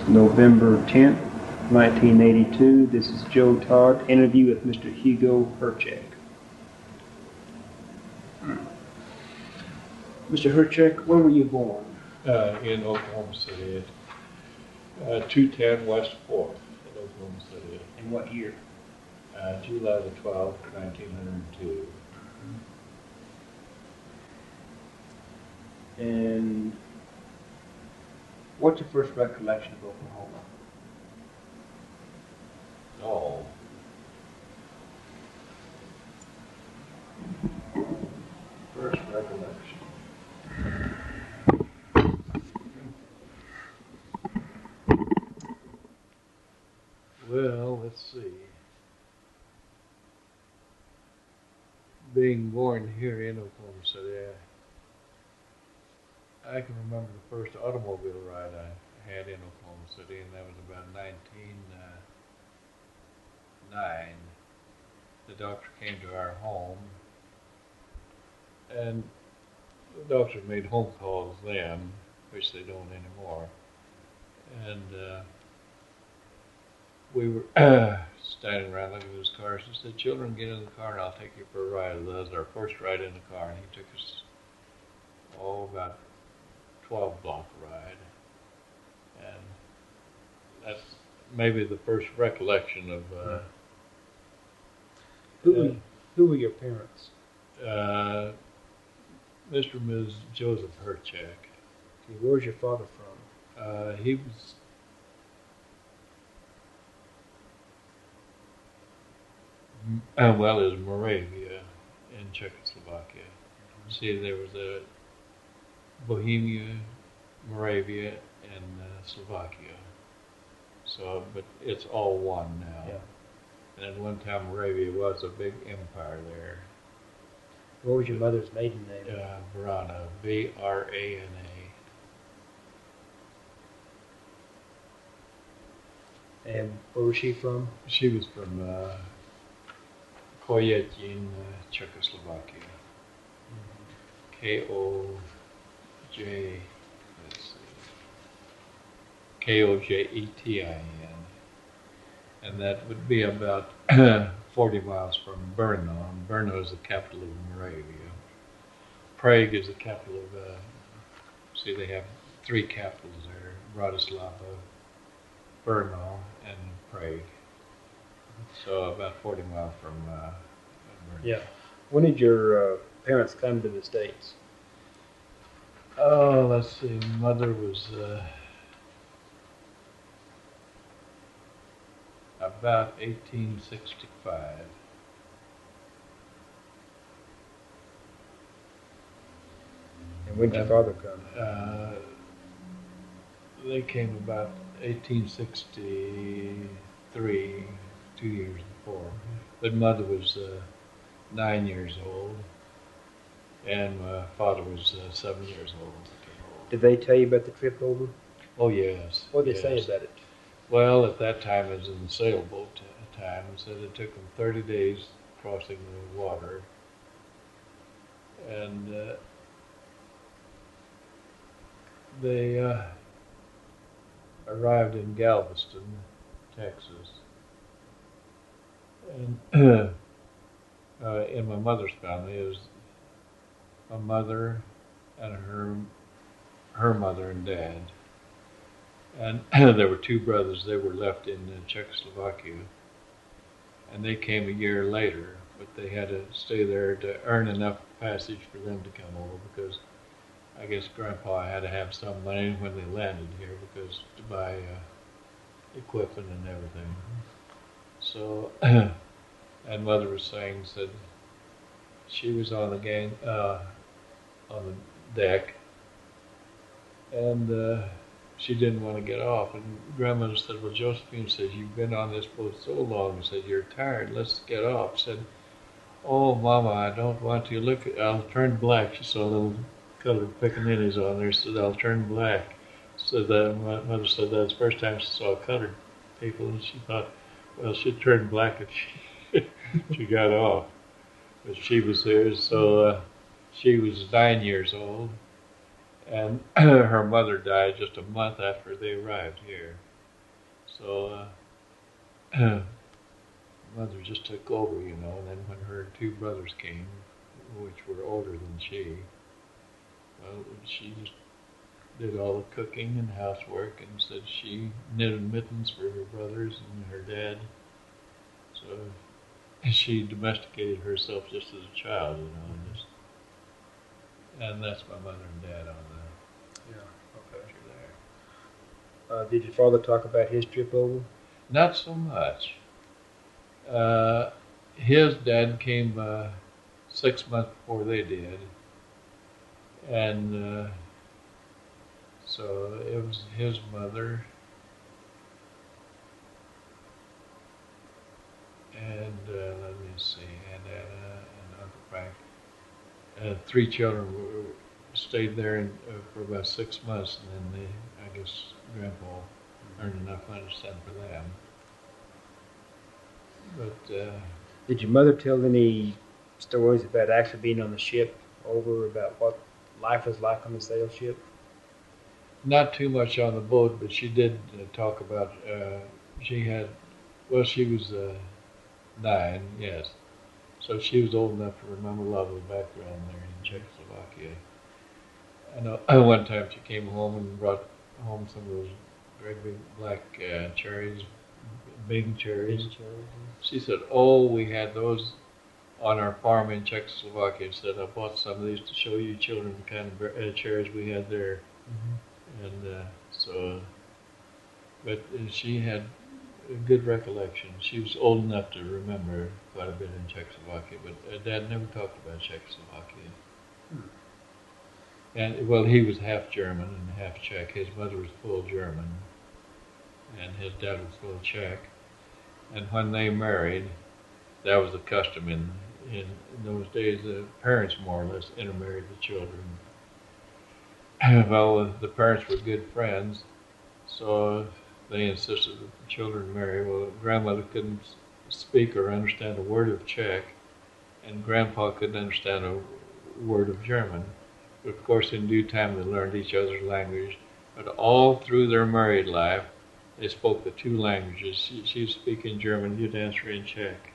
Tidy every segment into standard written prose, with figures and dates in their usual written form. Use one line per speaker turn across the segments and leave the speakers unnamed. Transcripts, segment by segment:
November 10th, 1982. This is Joe Todd, interview with Mr. Hugo Hercheck. Mr. Hercheck, when were you born?
In Oklahoma City, 210 West 4th in Oklahoma City.
In what year?
July the 12th, 1902.
And what's your first recollection of Oklahoma?
Oh. First recollection. Well, let's see. Being born here in Oklahoma City, I can remember the first automobile ride I had in Oklahoma City, and that was about 1909. The doctor came to our home, and the doctor made home calls then, which they don't anymore. And we were standing around looking at his car. He said, "Children, get in the car and I'll take you for a ride." That was our first ride in the car, and he took us about 12-block ride. And that's maybe the first recollection of
Who were your parents?
Mr. and Ms. Joseph Hercheck.
Okay, where was your father from?
He was well, it was Moravia in Czechoslovakia. See, there was a Bohemia, Moravia, and Slovakia. So, but it's all one now.
Yeah.
And at one time, Moravia was a big empire there.
What was your mother's maiden name?
Vrana, V-R-A-N-A.
And where was she from?
She was from Kojetin, Czechoslovakia. K-O-J, let's see, K-O-J-E-T-I-N. And that would be about 40 miles from Brno. And Brno is the capital of Moravia. Prague is the capital of, see, they have three capitals there: Bratislava, Brno, and Prague. So about 40 miles from Brno.
Yeah. When did your parents come to the States?
Oh, let's see. Mother was about 1865.
And when did your father come?
They came about 1863, 2 years before. But Mother was 9 years old, and my father was 7 years old.
Did they tell you about the trip over?
Oh, yes.
What did they say
yes.
about it?
Well, at that time it was in the sailboat time. It said it took them 30 days crossing the water. And they arrived in Galveston, Texas. And in my mother's family, it was my mother and her mother and dad. And there were two brothers. They were left in Czechoslovakia. And they came a year later, but they had to stay there to earn enough passage for them to come over, because I guess Grandpa had to have some money when they landed here, because to buy equipment and everything. So, and Mother was saying, said she was on the on the deck, and she didn't want to get off. And Grandmother said, "Well, Josephine," says, "you've been on this boat so long," and said, "You're tired, let's get off." Said, "Oh, Mama, I don't want to. Look, I'll turn black." She saw little colored pickaninnies on there. Said, "I'll turn black." So my mother said that's the first time she saw colored people, and she thought, well, she'd turn black if she got off. But she was there, so she was 9 years old, and her mother died just a month after they arrived here. So mother just took over, you know, and then when her two brothers came, which were older than she, well, she just did all the cooking and housework, and said she knitted mittens for her brothers and her dad. So she domesticated herself just as a child, you know, and that's my mother and dad on the picture there.
Did your father talk about his trip over?
Not so much. His dad came 6 months before they did, and so it was his mother and let me see, and Anna and Uncle Frank. 3 children stayed there for about 6 months, and then I guess Grandpa earned enough money to send for them. But
Did your mother tell any stories about actually being on the ship over, about what life was like on the sail ship?
not too much on the boat, but she did talk about, she was 9, yes. So she was old enough to remember a lot of the background there in Czechoslovakia. I know one time she came home and brought home some of those great big black cherries, big cherries. She said, "Oh, we had those on our farm in Czechoslovakia." She said, "I bought some of these to show you children the kind of cherries we had there." And but she had a good recollection. She was old enough to remember quite a bit in Czechoslovakia, but Dad never talked about Czechoslovakia. And well, he was half German and half Czech. His mother was full German, and his dad was full Czech. And when they married, that was the custom in those days. The parents more or less intermarried the children. Well, the parents were good friends, so they insisted that the children marry. Well, grandmother couldn't speak or understand a word of Czech, and grandpa couldn't understand a word of German. But of course, in due time, they learned each other's language. But all through their married life, they spoke the 2 languages. She would speak in German, he'd answer in Czech.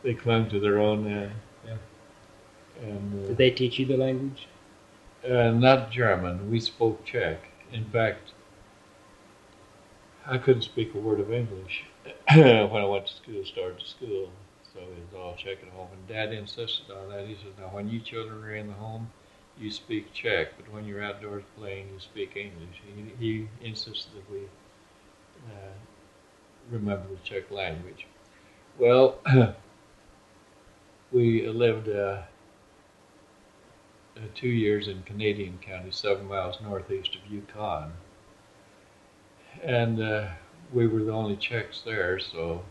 They clung to their own.
Did they teach you the language?
Not German. We spoke Czech. In fact, I couldn't speak a word of English when I went to school, started school. So it was all Czech at home. And Dad insisted on that. He said, "Now, when you children are in the home, you speak Czech, but when you're outdoors playing, you speak English." He insisted that we remember the Czech language. Well, we lived 2 years in Canadian County, 7 miles northeast of Yukon. And we were the only Czechs there, so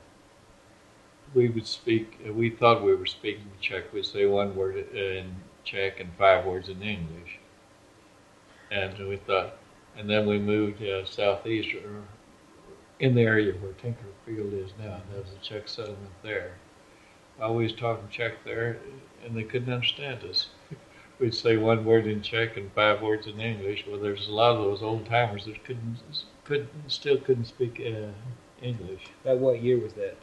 we would speak, we thought we were speaking Czech. We'd say 1 word in Czech and 5 words in English. And we thought, and then we moved southeast, in the area where Tinker Field is now. There was a Czech settlement there. Well, we was talking Czech there, and they couldn't understand us. We'd say 1 word in Czech and 5 words in English. Well, there's a lot of those old timers that still couldn't speak English.
About what year was that?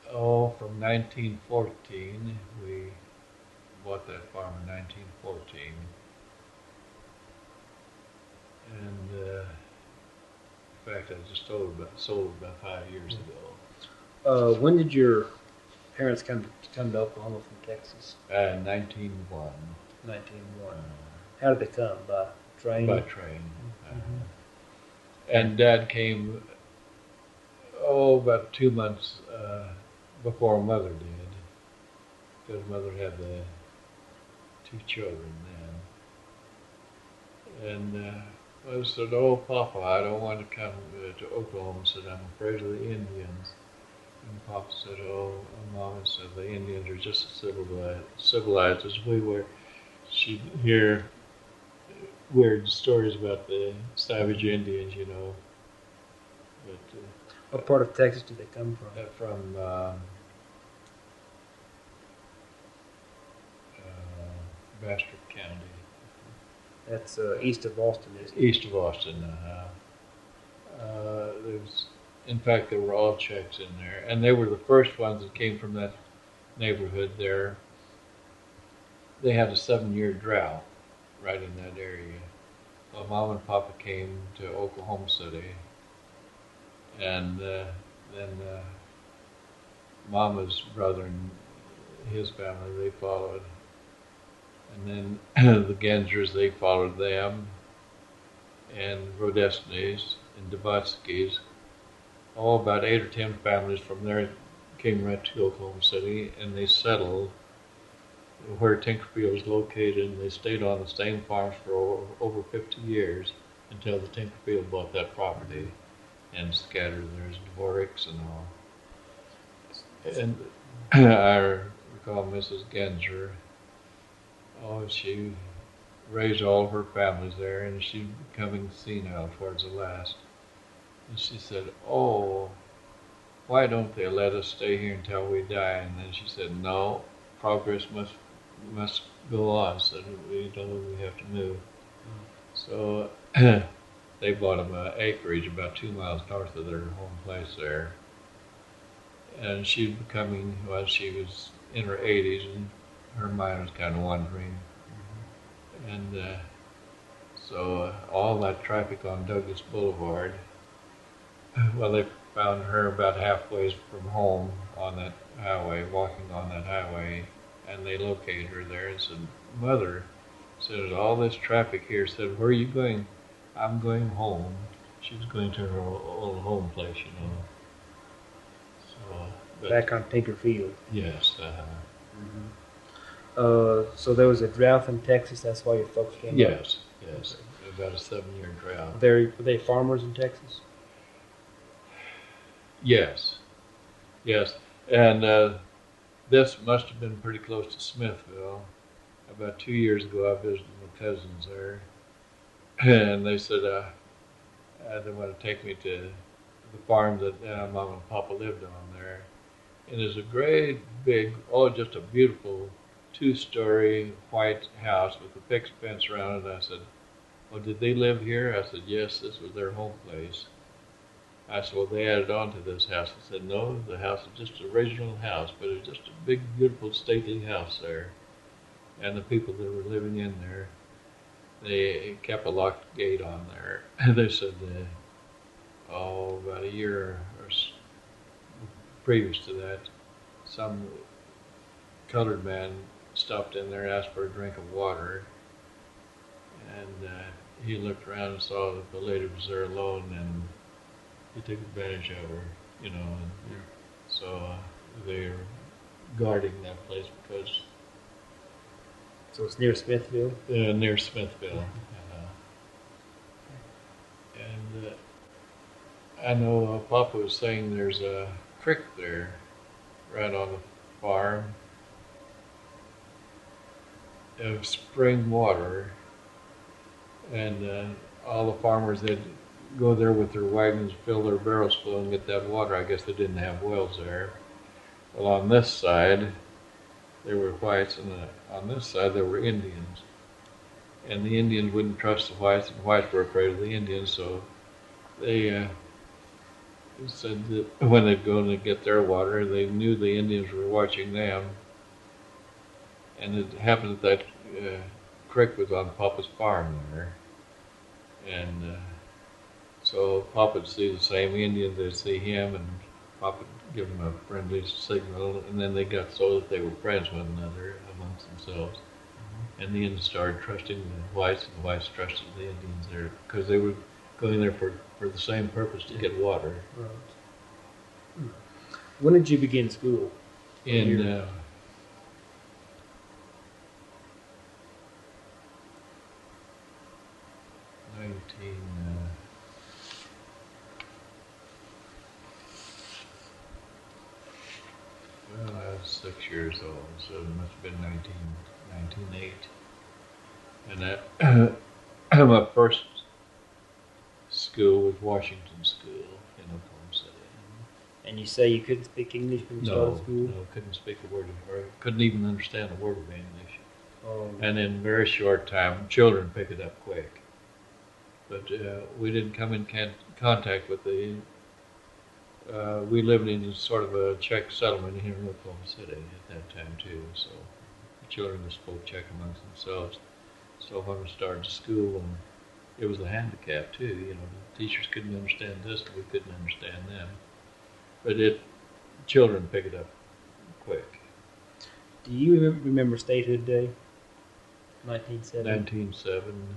Oh, from 1914. We bought that farm in 1914, and in fact, I just sold about 5 years ago.
When did your parents come to Oklahoma from Texas?
1901.
1901. How did they come? By train?
By train. And Dad came, about 2 months before Mother did, because Mother had the 2 children then. And I said, "Oh, Papa, I don't want to come to Oklahoma." I said, "I'm afraid of the Indians." And Papa said, "Oh, Mama said the Indians are just as civilized as we were." She'd hear weird stories about the savage Indians, you know. But
what part of Texas did they come from?
From Bastrop County.
That's east of Austin, isn't it?
East of Austin. In fact, there were all Czechs in there, and they were the first ones that came from that neighborhood there. They had a 7-year drought right in that area. Well, Mom and Papa came to Oklahoma City, and then Mama's brother and his family, they followed. And then the Gensers, they followed them, and Rodesnys and Devatskys. All about 8 or 10 families from there came right to Oklahoma City, and they settled where Tinkerfield is located, and they stayed on the same farms for over 50 years until the Tinkerfield bought that property and scattered. There's Dvoraks and all. And I recall Mrs. Genser. Oh, she raised all of her families there, and she's becoming senile towards the last. And she said, "Oh, why don't they let us stay here until we die?" And then she said, "No, progress must go on, so we have to move." So they bought them an acreage about 2 miles north of their home place there. And she was in her 80s, and her mind was kind of wandering. And so all that traffic on Douglas Boulevard, well, they found her about halfway from home on that highway, walking on that highway, and they located her there and said, "Mother," said, "there's all this traffic here." Said, "Where are you going?" "I'm going home." She was going to her old home place, you know. So,
back on Tinkerfield.
Yes.
So there was a drought in Texas. That's why your folks came.
Yes. About a 7-year drought.
Were they farmers in Texas?
Yes. And this must have been pretty close to Smithville. About 2 years ago, I visited my cousins there, and they said they want to take me to the farm that Mom and Papa lived on there. And there's a great big, just a beautiful 2-story white house with a fixed fence around it. I said, "Oh, did they live here?" I said, "Yes, this was their home place." I said, "Well, they added on to this house." I said, "No, the house is just an original house, but it's just a big, beautiful, stately house there. And the people that were living in there, they kept a locked gate on there." They said, about a year or previous to that, some colored man stopped in there and asked for a drink of water. And he looked around and saw that the lady was there alone, and he took advantage of her, you know. And so they were guarding that place because...
So it's near Smithville?
Near Smithville. And I know Papa was saying there's a creek there right on the farm of spring water, and all the farmers, they'd go there with their wagons, fill their barrels full, and get that water. I guess they didn't have wells there. Well, on this side, there were whites, and on this side, there were Indians. And the Indians wouldn't trust the whites, and the whites were afraid of the Indians, so they said that when they'd go to get their water, they knew the Indians were watching them. And it happened that creek was on Papa's farm there. And so Papa would see the same Indians, they'd see him, and Papa would give them a friendly signal, and then they got so that they were friends with one another amongst themselves. And the Indians started trusting the whites, and the whites trusted the Indians there, because they were going there for the same purpose, to get water.
Right. When did you begin school?
In I was 6 years old, so it must have been 1908. And my first school was Washington School in Oklahoma City.
And you say you couldn't speak English when you started school?
No, couldn't speak a word of it. Couldn't even understand a word of English.
Oh.
And in a very short time, children pick it up quick. but we didn't come in contact with the. We lived in sort of a Czech settlement here in Oklahoma City at that time too, so the children just spoke Czech amongst themselves. So when we started school, and it was a handicap too. You know, the teachers couldn't understand this, and we couldn't understand them. But children pick it up quick.
Do you remember Statehood Day? 1907.
1907.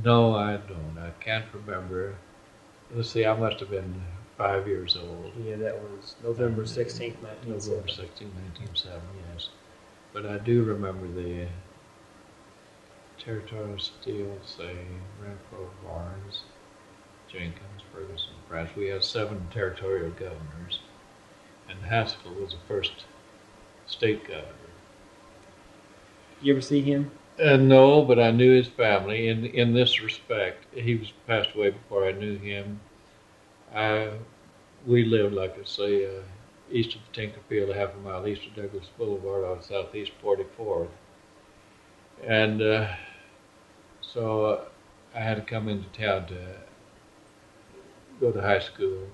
No, I don't. I can't remember. Let's see, I must have been 5 years old.
Yeah, that was November 16th, 1907.
November 16th, 1907, yes. But I do remember the territorial steel, say, Renfrew, Barnes, Jenkins, Ferguson, France. We had 7 territorial governors, and Haskell was the first state governor.
You ever see him?
No, but I knew his family. In this respect, he was passed away before I knew him. We lived, like I say, east of the Tinkerfield, half a mile east of Douglas Boulevard on Southeast 44th. And so I had to come into town to go to high school,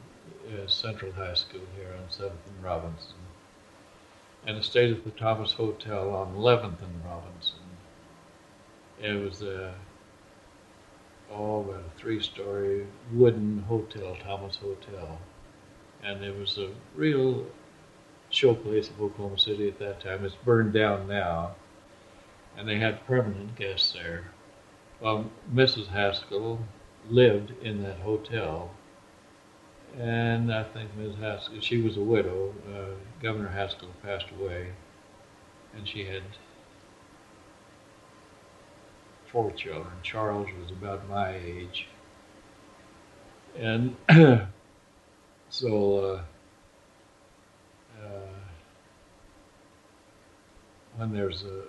Central High School here on 7th and Robinson. And I stayed at the Thomas Hotel on 11th and Robinson. It was about a 3-story wooden hotel, Thomas Hotel. And it was a real showplace of Oklahoma City at that time. It's burned down now. And they had permanent guests there. Well, Mrs. Haskell lived in that hotel. And I think Ms. Haskell, she was a widow. Governor Haskell passed away. And she had 4 children. Charles was about my age. And so when there's a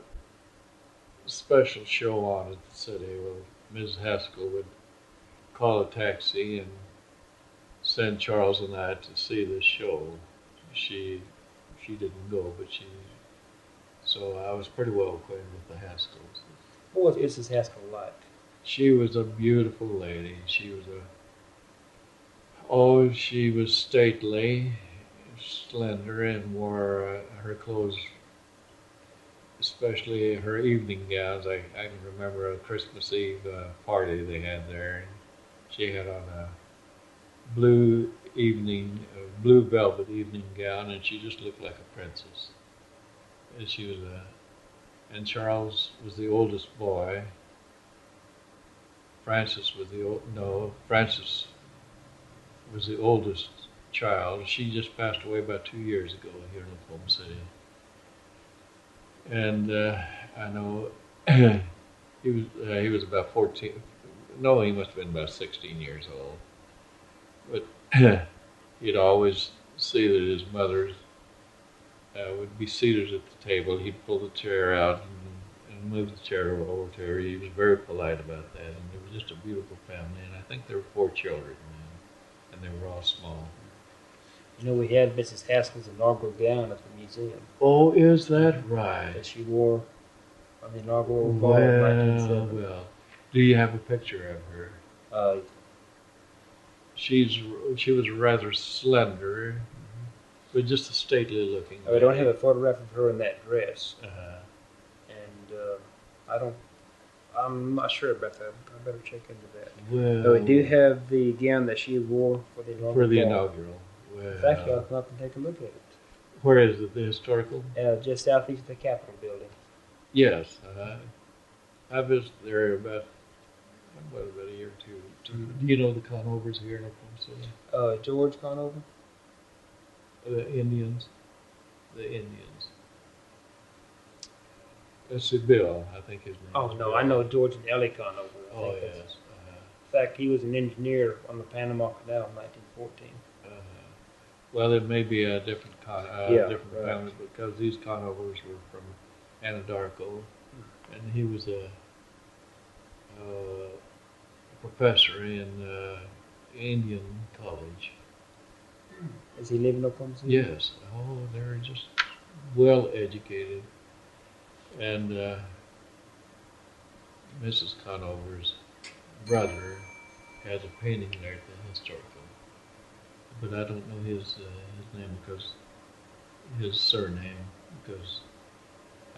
special show on at the city, well, Ms. Haskell would call a taxi and send Charles and I to see the show. She didn't go, but so I was pretty well acquainted with the Haskells.
What was Mrs. Haskell like?
She was a beautiful lady. She was stately, slender, and wore her clothes, especially her evening gowns. I can remember a Christmas Eve party they had there. She had on a blue velvet evening gown, and she just looked like a princess. And and Charles was the oldest boy. Francis was the oldest child. She just passed away about 2 years ago here in Oklahoma City. And I know he was about 14. No, he must have been about 16 years old. But he'd always see that his mother would be seated at the table. He'd pull the chair out and move the chair over to her. He was very polite about that. And it was just a beautiful family. And I think there were 4 children, and they were all small.
You know, we had Mrs. Haskell's inaugural gown at the museum.
Oh, is that right?
That she wore on the inaugural ball of 1907.
Well, do you have a picture of her? She was rather slender, but just a stately looking.
I don't have a photograph of her in that dress. And I'm not sure about that. I better check into that.
Well,
but we do have the gown that she wore for the inaugural.
Well,
in fact, y'all come up and take a look at it.
Where is it? The historical?
Just southeast of the Capitol building.
Yes. I visited there about a year or two. Do you know the Conovers here in Oklahoma City?
George Conover?
The Indians. That's Bill, I think his name.
Oh, no, Bill. I know George and Ellie Conover.
Oh, yes.
In fact, he was an engineer on the Panama Canal in 1914.
Well, it may be a different
right.
family, because these Conovers were from Anadarko, and he was a professor in Indian College.
Is he living in Oklahoma City?
Yes. Oh, they're just well educated. And Mrs. Conover's brother has a painting there at the historical, but I don't know his name because his surname, because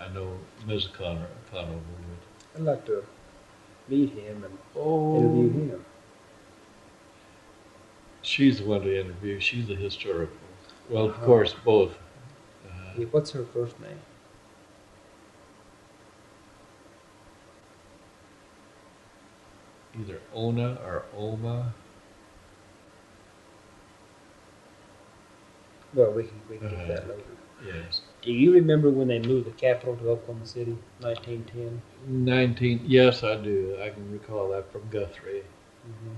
I know Mrs. Conover would.
I'd like to meet him and
Oh,
interview him.
she's the one to interview. She's the historical. Well, of
Uh-huh.
course, both.
What's her first name?
Either Ona or Oma.
Well, we can get
Uh-huh.
that later.
Yes.
Do you remember when they moved the capital to Oklahoma City, 1910?
19. Yes, I do. I can recall that from Guthrie.
Mm-hmm.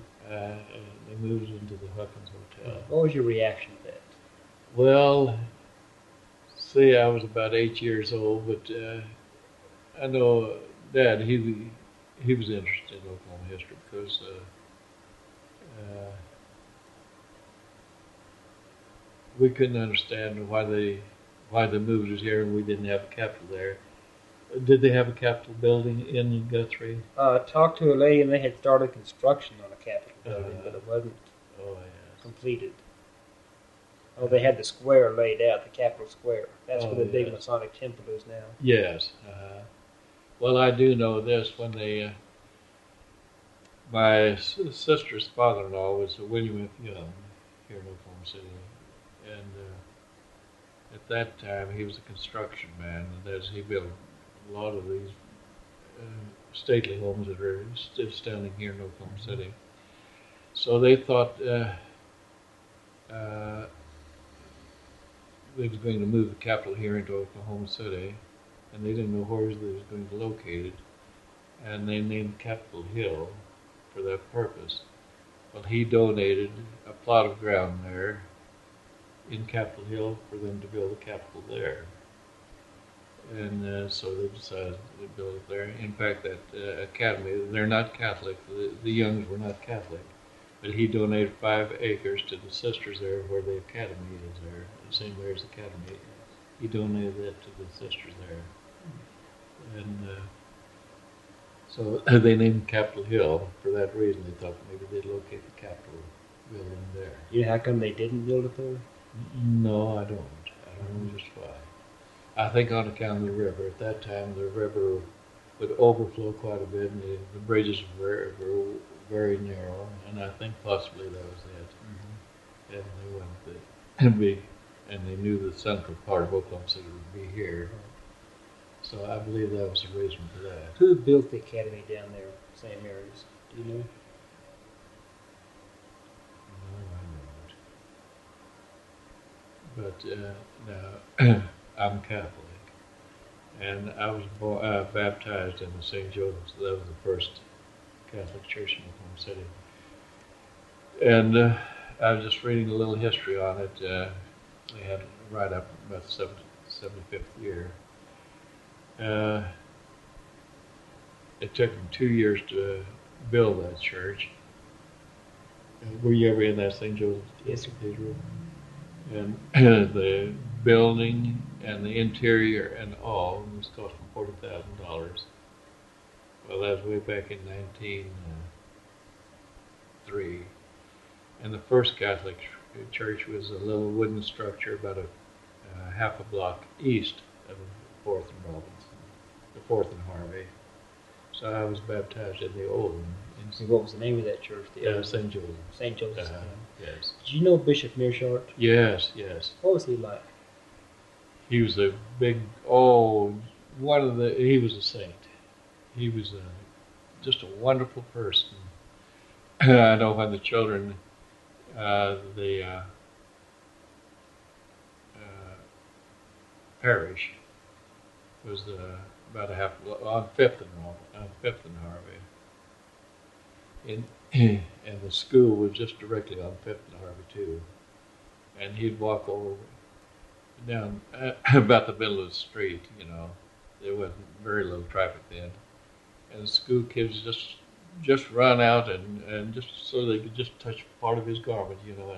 They moved into the Huckins Hotel.
What was your reaction to that?
Well, see, I was about 8 years old, but I know Dad, he was interested in Oklahoma history because we couldn't understand why they moved us here and we didn't have a capital there. Did they have a Capitol building in Guthrie?
I talked to a lady and they had started construction on a Capitol building, but it wasn't
Oh, yes.
completed. Oh, they had the square laid out, the Capitol Square. That's
Oh,
where the big
yes.
Masonic temple is now.
Yes. Well, I do know this. When they, my sister's father-in-law was William F. Young here in Oklahoma City, and at that time he was a construction man, and as he built a lot of these stately homes that are still standing here in Oklahoma City. So they thought they was going to move the capital here into Oklahoma City, and they didn't know where they was going to locate it, and they named Capitol Hill for that purpose. Well, he donated a plot of ground there in Capitol Hill for them to build a capitol there. And so they decided to build it there. In fact, that academy, they're not Catholic, the Youngs were not Catholic, but he donated 5 acres to the sisters there where the academy is there, the same way as the academy. He donated that to the sisters there. And so they named Capitol Hill for that reason. They thought maybe they'd locate the Capitol building there.
You know how come they didn't build it there?
No, I don't. I don't know just why. I think on account of the river. At that time, the river would overflow quite a bit, and the bridges were very narrow, and I think possibly that was it. And they wanted to and they knew the central part of Oklahoma City would be here. So I believe that was the reason for that.
Who built the academy down there, St. Mary's? Do you know?
No, I don't. But now I'm Catholic, and I was baptized in the St. Joseph's. That was the first Catholic church in Oklahoma City. And I was just reading a little history on it. They had right up about the 75th year. It took them 2 years to build that church. Were you ever in that St. Joseph's Cathedral? And the building and the interior and all was costing $40,000. Well, that was way back in 1903. And the first Catholic church was a little wooden structure about a half a block east of 4th and Robinson, the 4th and Harvey. So I was baptized in the old one.
What was the name of that church?
St. Joseph.
St. Joseph's.
Yes.
Did you know Bishop Mishak?
Yes, yes.
What was he like?
He was a big, he was a saint. He was just a wonderful person. I know when the children, the parish was about a half on 5th and Harvey. And the school was just directly on 5th and Harvey too. And he'd walk over down about the middle of the street, you know. There wasn't very little traffic then. And the school kids just run out and just so they could just touch part of his garment, you know,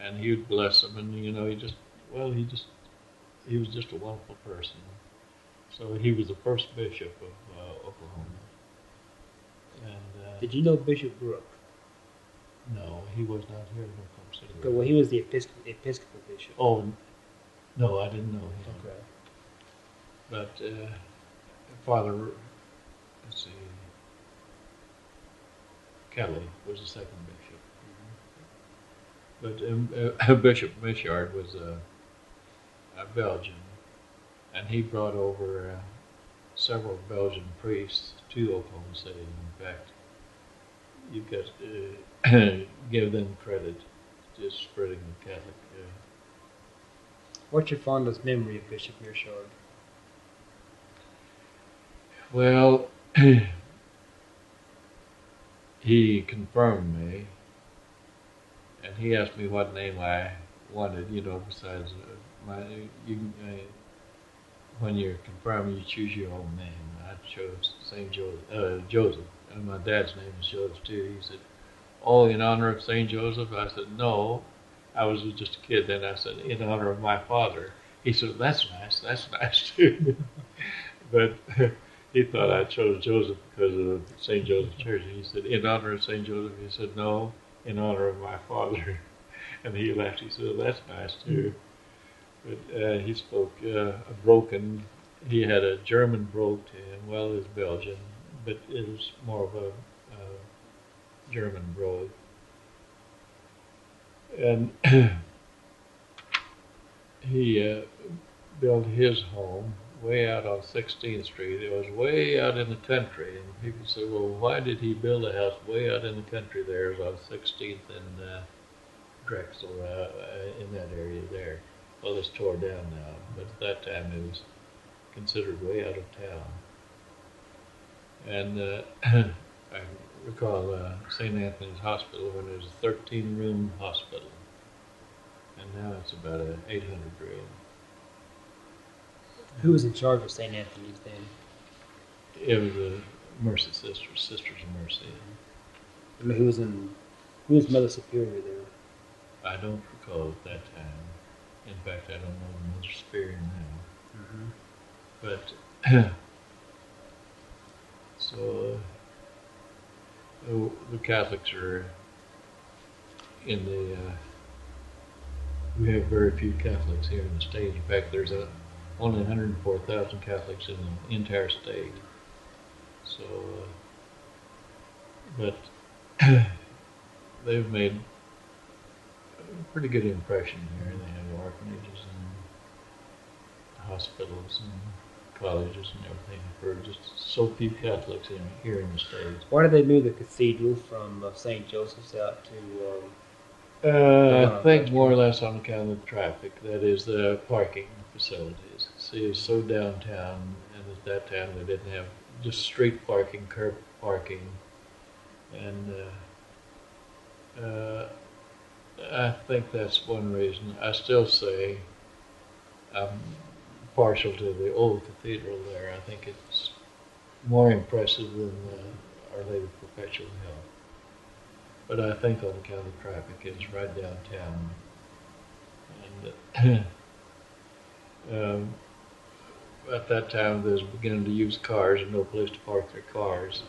and he would bless them, and you know, he was just a wonderful person. So he was the first bishop of Oklahoma.
Did you know Bishop Brooke?
No, he was not here in Oklahoma City.
Well, he was the Episcopal bishop.
Oh, no, I didn't know him.
Okay.
But Father, let's see, Kelly was the second bishop. But Bishop Mishak was a Belgian, and he brought over several Belgian priests to Oklahoma City. In fact, you've got to give them credit just spreading the Catholic.
What's your fondest memory of Bishop Mishak?
Well, he confirmed me, and he asked me what name I wanted. Besides when you're confirmed, you choose your own name. I chose Saint Joseph, and my dad's name is Joseph too. He said, "Oh, in honor of Saint Joseph?" I said, "No, I was just a kid then." I said, "In honor of my father." He said, That's nice too." But he thought I chose Joseph because of St. Joseph Church. He said, "In honor of St. Joseph?" He said, "No, in honor of my father." And he laughed. He said, "That's nice too." But he spoke a broken. He had a German brogue to him. Well, it's Belgian, but it was more of a German brogue. And he built his home way out on 16th Street. It was way out in the country. And people say, "Well, why did he build a house way out in the country there?" It was on 16th and Drexel, in that area there. Well, it's tore down now, but at that time it was considered way out of town. And I recall St. Anthony's Hospital when it was a 13-room hospital, and now it's about an 800-room.
Who was in charge of St. Anthony's then?
It was the Mercy Sisters, Sisters of Mercy.
I mean, who was Mother Superior there?
I don't recall at that time. In fact, I don't know the Mother Superior now.
Mm-hmm.
But so the Catholics are in the. We have very few Catholics here in the state. In fact, there's only 104,000 Catholics in the entire state. So, but they've made a pretty good impression here. They have orphanages and hospitals and colleges and everything for just so few Catholics here in the States.
Why did they move the cathedral from St. Joseph's out to...
I think more or less on account of the traffic, that is the parking facilities. See, it's so downtown, and at that time they didn't have just street parking, curb parking, and I think that's one reason. I still say I'm partial to the old cathedral there. I think it's more impressive than Our Lady of Perpetual Help. But I think on account of traffic, it's right downtown. And at that time, they was beginning to use cars and no place to park their cars.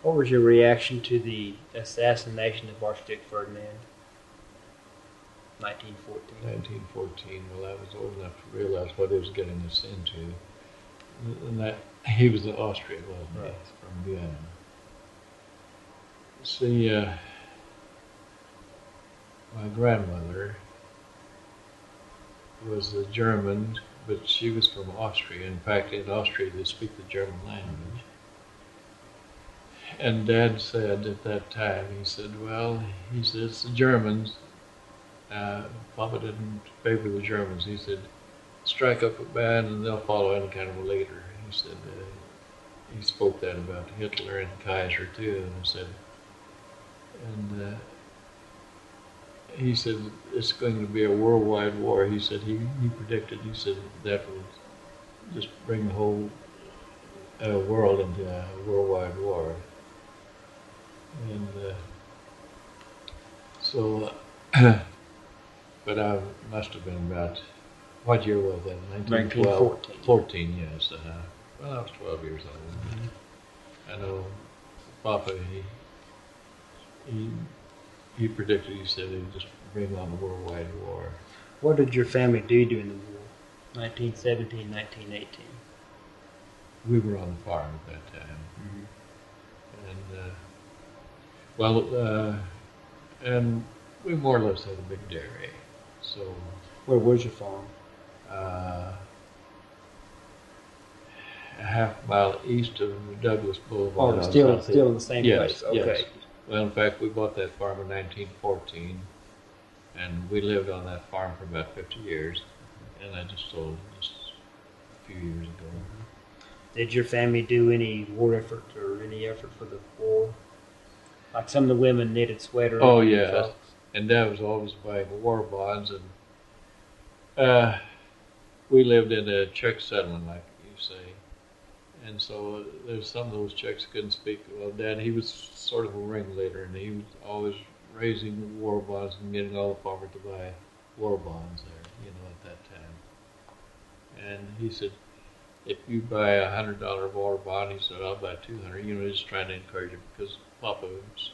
What was your reaction to the assassination of Archduke Ferdinand? 1914.
1914. Well, I was old enough to realize what he was getting us into. And that he was in Austria, wasn't he?
Right.
From Vienna. See, my grandmother was a German, but she was from Austria. In fact, in Austria they speak the German language. And Dad said at that time, he said, it's the Germans. Papa didn't favor the Germans. He said, strike up a band and they'll follow any kind of a leader. He said, he spoke that about Hitler and Kaiser too, and he said it's going to be a worldwide war. He said he predicted. He said that would just bring the whole world into a worldwide war. And so, but I must have been about, what year was that? 1912. 14, yes. Well, I was 12 years old. Mm-hmm. I know Papa, he predicted, he said he'd just bring on a worldwide war.
What did your family do during the war? 1917, 1918.
We were on the farm at that time. And, and we more or less had a big dairy. So,
Where was your farm?
A half mile east of Douglas Boulevard.
Oh, still in the same place. Okay.
Yes. Well, in fact, we bought that farm in 1914, and we lived on that farm for about 50 years, and I just sold just a few years ago.
Did your family do any war effort or any effort for the war? Like some of the women knitted sweaters.
Oh, yeah. And Dad was always buying war bonds, and we lived in a Czech settlement, like you say. And so there's some of those Czechs couldn't speak. Well, Dad, he was sort of a ringleader, and he was always raising war bonds and getting all the farmers to buy war bonds there, at that time. And he said, if you buy $100 war bond, he said, I'll buy 200. Just trying to encourage him, because Papa was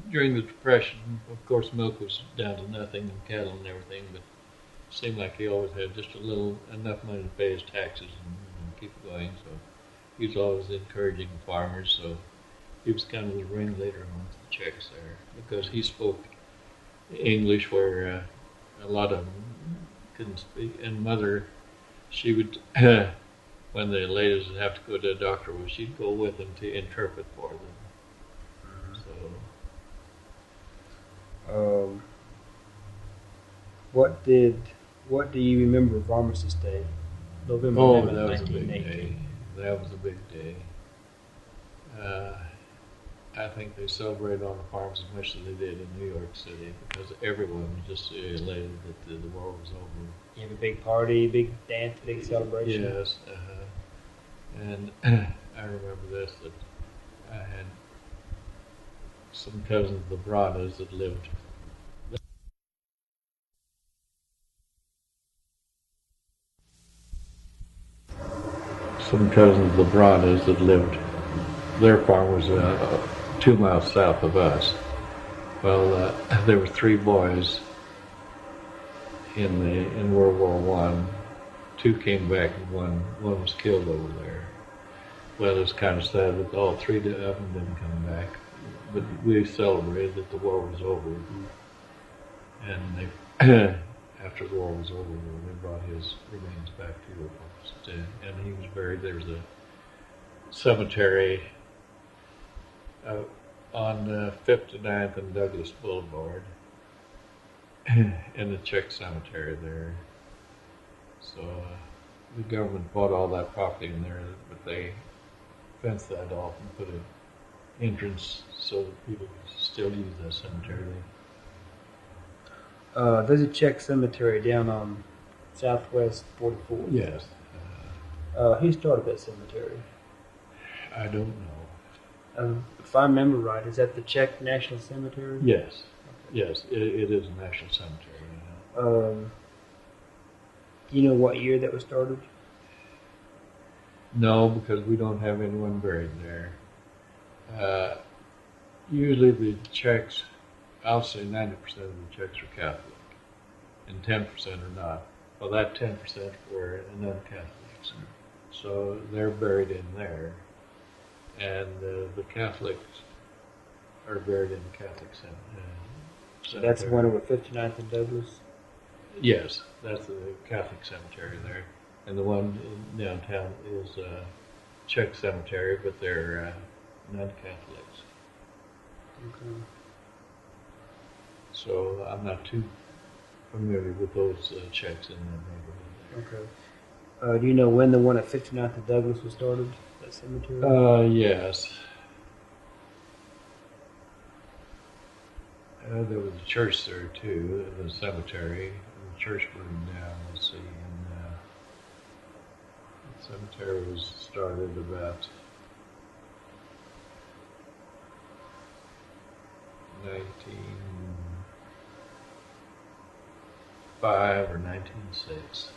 during the Depression, of course, milk was down to nothing and cattle and everything, but it seemed like he always had just enough money to pay his taxes and keep going. So he was always encouraging farmers. So he was kind of the ringleader amongst the Czechs there, because he spoke English where a lot of them couldn't speak. And Mother, she would, when the ladies would have to go to a doctor, she'd go with them to interpret for them.
What do you remember of Armistice Day? November 11th,
that was a big
1918.
day. That was a big day. I think they celebrated on the farms as much as they did in New York City, because everyone was just elated that the war was over.
You have a big party, big dance, big celebration.
Yes, and I remember this, that I had some cousins, the Branas, that lived. Some cousins, the Branas, that lived. Their farm was 2 miles south of us. Well, there were 3 boys in World War I. 2 came back, and one was killed over there. Well, it's kind of sad that all 3 of them didn't come back. But we celebrated that the war was over. And they, after the war was over, they brought his remains back to us. And he was buried. There was a cemetery on 5th to 9th and Douglas Boulevard, in the Czech Cemetery there. So the government bought all that property in there, but they fenced that off and put an entrance so that people could still use that cemetery.
There's a Czech cemetery down on Southwest 44th.
Yes.
Who started that cemetery?
I don't know.
If I remember right, is that the Czech National Cemetery?
Yes. Okay. Yes, it is a national cemetery.
Do you know what year that was started?
No, because we don't have anyone buried there. Usually the Czechs, I'll say 90% of the Czechs are Catholic, and 10% are not. Well, that 10% were non-Catholics. So they're buried in there. And the Catholics are buried in the Catholic cemetery.
That's the one over 59th and Douglas?
Yes, that's the Catholic cemetery there. And the one downtown is Czech Cemetery, but they're non-Catholics.
Okay.
So I'm not too familiar with those Czechs in that neighborhood.
Okay. Do you know when the one at 59th and Douglas was started, that cemetery?
Yes. There was a church there too, the cemetery. The church burned down, let's see. And the cemetery was started about 1905 or 1906.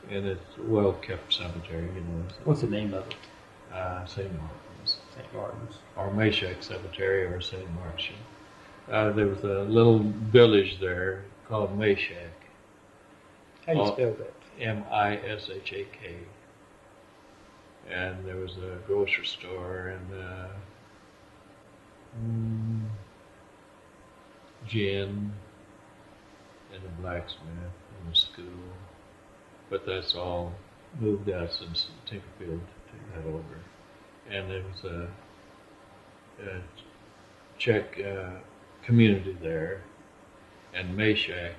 And it's a well-kept cemetery,
What's the name of it?
St. Martin's.
St. Martin's.
Or Mishak Cemetery or St. Martin. There was a little village there called Mishak.
How do you spell that?
Mishak. And there was a grocery store and gin and a blacksmith and a school. But that's all moved out since Tinkerfield took that over. And there was a Czech community there, and Mishak,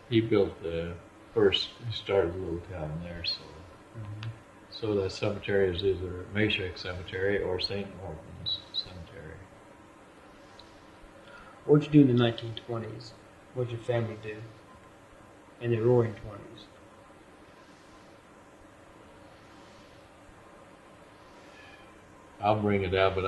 he built the first, he started a little town there, so that cemetery is either Mishak Cemetery or St. Martin's Cemetery.
What did you do in the 1920s? What did your family do in the Roaring 20s?
I'll bring it out, but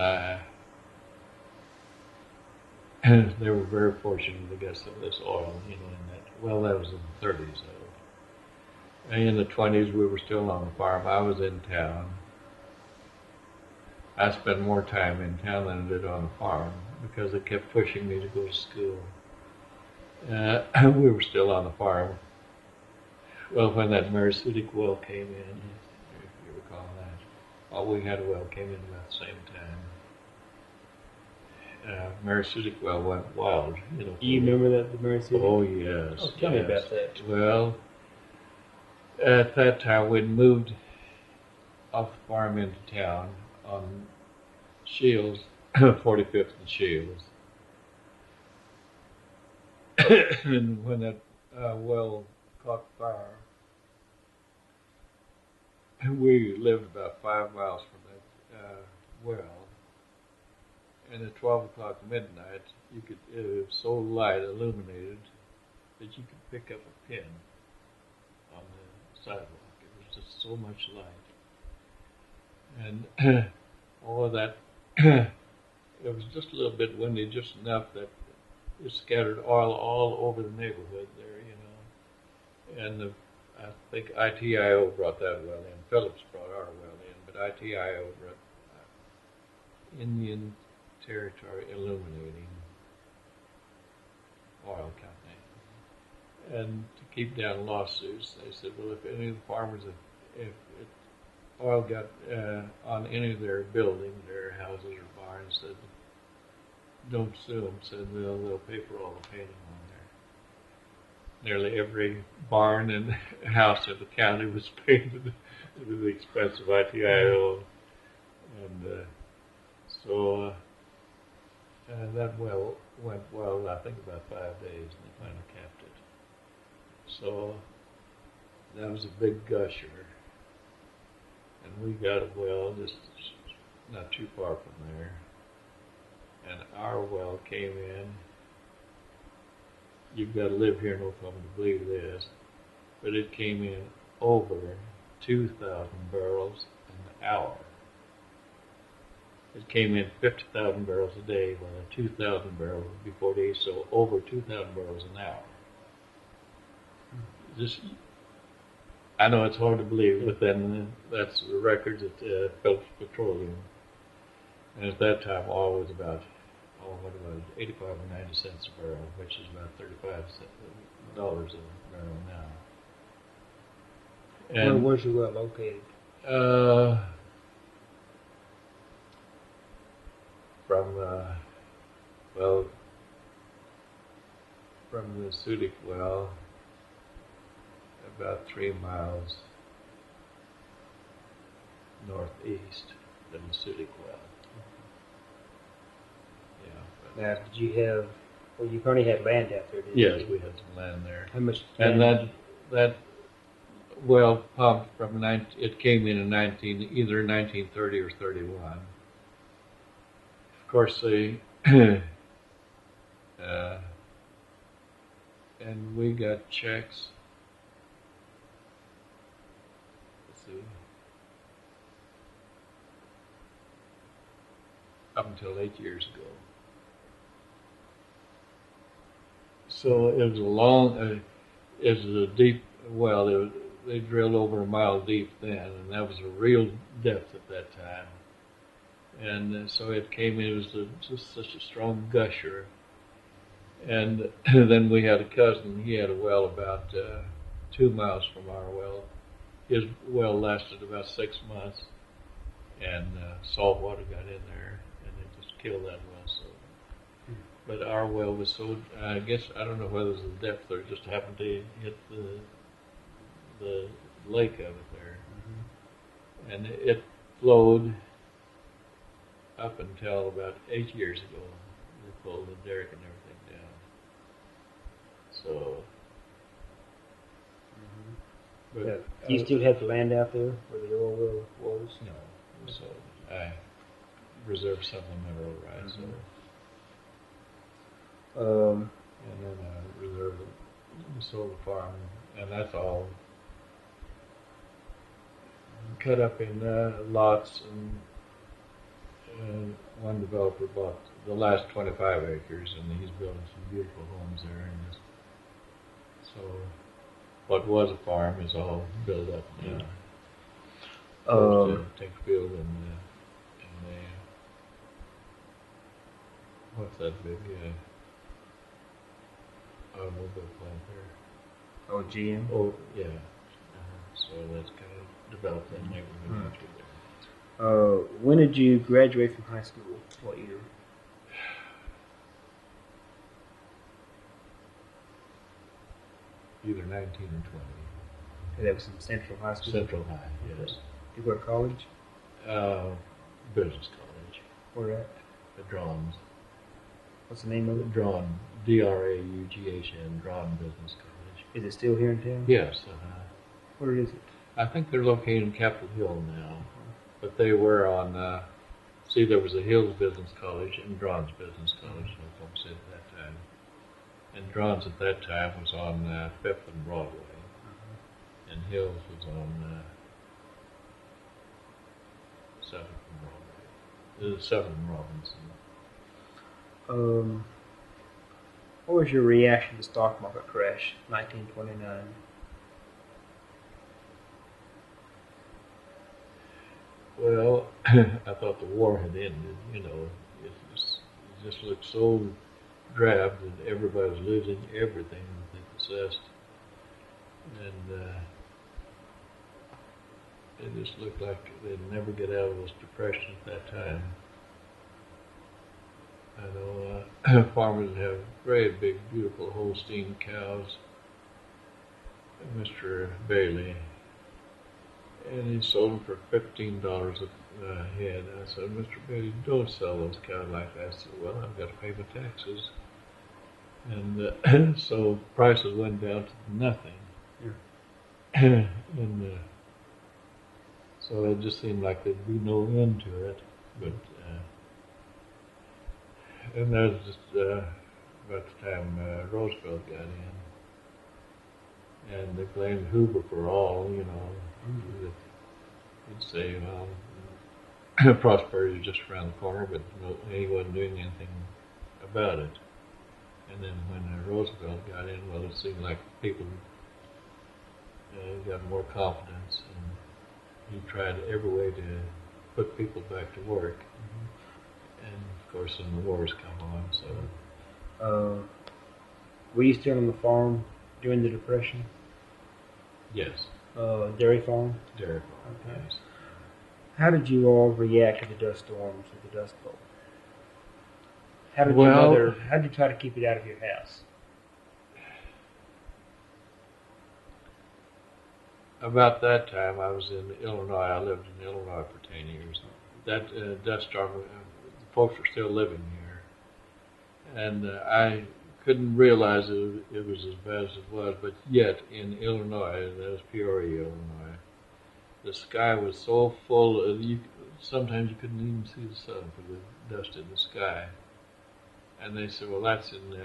they were very fortunate to get some of this oil, in that. Well, that was in the 30s, though. And in the 20s, we were still on the farm. I was in town. I spent more time in town than I did on the farm because they kept pushing me to go to school. We were still on the farm. Well, when that Marisutic well came in, if you recall that, we had a well came in about the same time. Marisutic well went wild.
Do you remember that, the Marisutic?
Oh, yes.
Oh, tell me about that.
Well, at that time, we'd moved off the farm into town on Shields, 45th and Shields. And when that well caught fire, we lived about 5 miles from that well. And at 12 o'clock midnight, it was so light, illuminated, that you could pick up a pin on the sidewalk. It was just so much light. And all of that, it was just a little bit windy, just enough that it scattered oil all over the neighborhood there, And I think ITIO brought that well in. Phillips brought our well in, but ITIO brought Indian Territory Illuminating Oil Company. And to keep down lawsuits, they said, well, if any of the farmers, if oil got on any of their buildings, their houses or barns, said, don't sue them, said they'll pay for all the painting on there. Nearly every barn and house in the county was painted at the expense of ITIO. And so that well went well, I think about 5 days, and they finally capped it. So that was a big gusher. And we got a well just not too far from there. And our well came in. You've got to live here in Oklahoma to believe this, but it came in over 2,000 barrels an hour. It came in 50,000 barrels a day, while 2,000 barrels would be 4 days, so over 2,000 barrels an hour. I know it's hard to believe, but then that's the records at Phillips Petroleum. And at that time, oil was about, 85 or 90 cents a barrel, which is about $35 a barrel now. And
where's your well located?
From the Sudik well, about 3 miles northeast of the Sudik well.
Now, did you have, you probably had land out there, didn't you?
Yes, we had some land there.
How much
land? And that well pumped from, it came in either 1930 or 31. Of course, and we got checks. Let's see. Up until 8 years ago. So it was a deep well. they drilled over a mile deep then, and that was a real depth at that time. And so it came in, it was just such a strong gusher. And then we had a cousin, he had a well about 2 miles from our well. His well lasted about 6 months, and salt water got in there, and it just killed that well. So, but our well was so, I guess, I don't know whether it was the depth or just happened to hit the lake of it there. Mm-hmm. And it flowed up until about 8 years ago. They pulled the derrick and everything down. So, but
do you still have the land out there where the oil well was?
No. So I reserved some of the mineral rights. Mm-hmm. And then I reserved the solar farm, and that's all cut up in lots. And one developer bought the last 25 acres, and he's building some beautiful homes there. And so what was a farm is all built up now. Tinkfield and what's that big automobile plant there?
Oh, GM?
Oh, yeah. So that's kind of developed that neighborhood after there.
When did you graduate from high school? What year?
Either 19 or 20.
That was in Central High School?
Central High, yes.
Did you go to college?
Business college.
Where at?
At Drawn's.
What's the name of it?
Drawn, D-R-A-U-G-H-N, Drawn Business College.
Is it still here in town?
Yes.
Where is it?
I think they're located in Capitol Hill now, but they were on, there was a Hills Business College and Drawn's Business College, so folks said at that time. And Drawn's at that time was on 5th and Broadway, and Hills was on 7th and Broadway. 7th and Robinson.
What was your reaction to the stock market crash, 1929?
Well, I thought the war had ended. You know, it just looked so drab that everybody was losing everything that they possessed, and it just looked like they'd never get out of this depression at that time. I know farmers have great, big, beautiful Holstein cows. Mr. Bailey, and he sold them for $15 a head. I said, Mr. Bailey, don't sell those cows like that. I said, well, I've got to pay my taxes. And so prices went down to nothing. Yeah. And so it just seemed like there'd be no end to it. But and that was just about the time Roosevelt got in. And they blamed Hoover for all, you know. He'd say, well, prosperity is just around the corner, but he wasn't doing anything about it. And then when Roosevelt got in, well, it seemed like people got more confidence, and he tried every way to put people back to work. Mm-hmm. And of course, then the wars come on. So,
were you still on the farm during the Depression?
Yes.
Dairy farm?
Dairy farm, okay. Yes.
How did you all react to the dust storms or the Dust Bowl? How did you try to keep it out of your house?
About that time, I was in Illinois. I lived in Illinois for 10 years. That dust storm, folks were still living here. And I couldn't realize it was as bad as it was, but yet in Illinois, that was Peoria, Illinois, the sky was so full, sometimes you couldn't even see the sun for the dust in the sky. And they said, well, that's in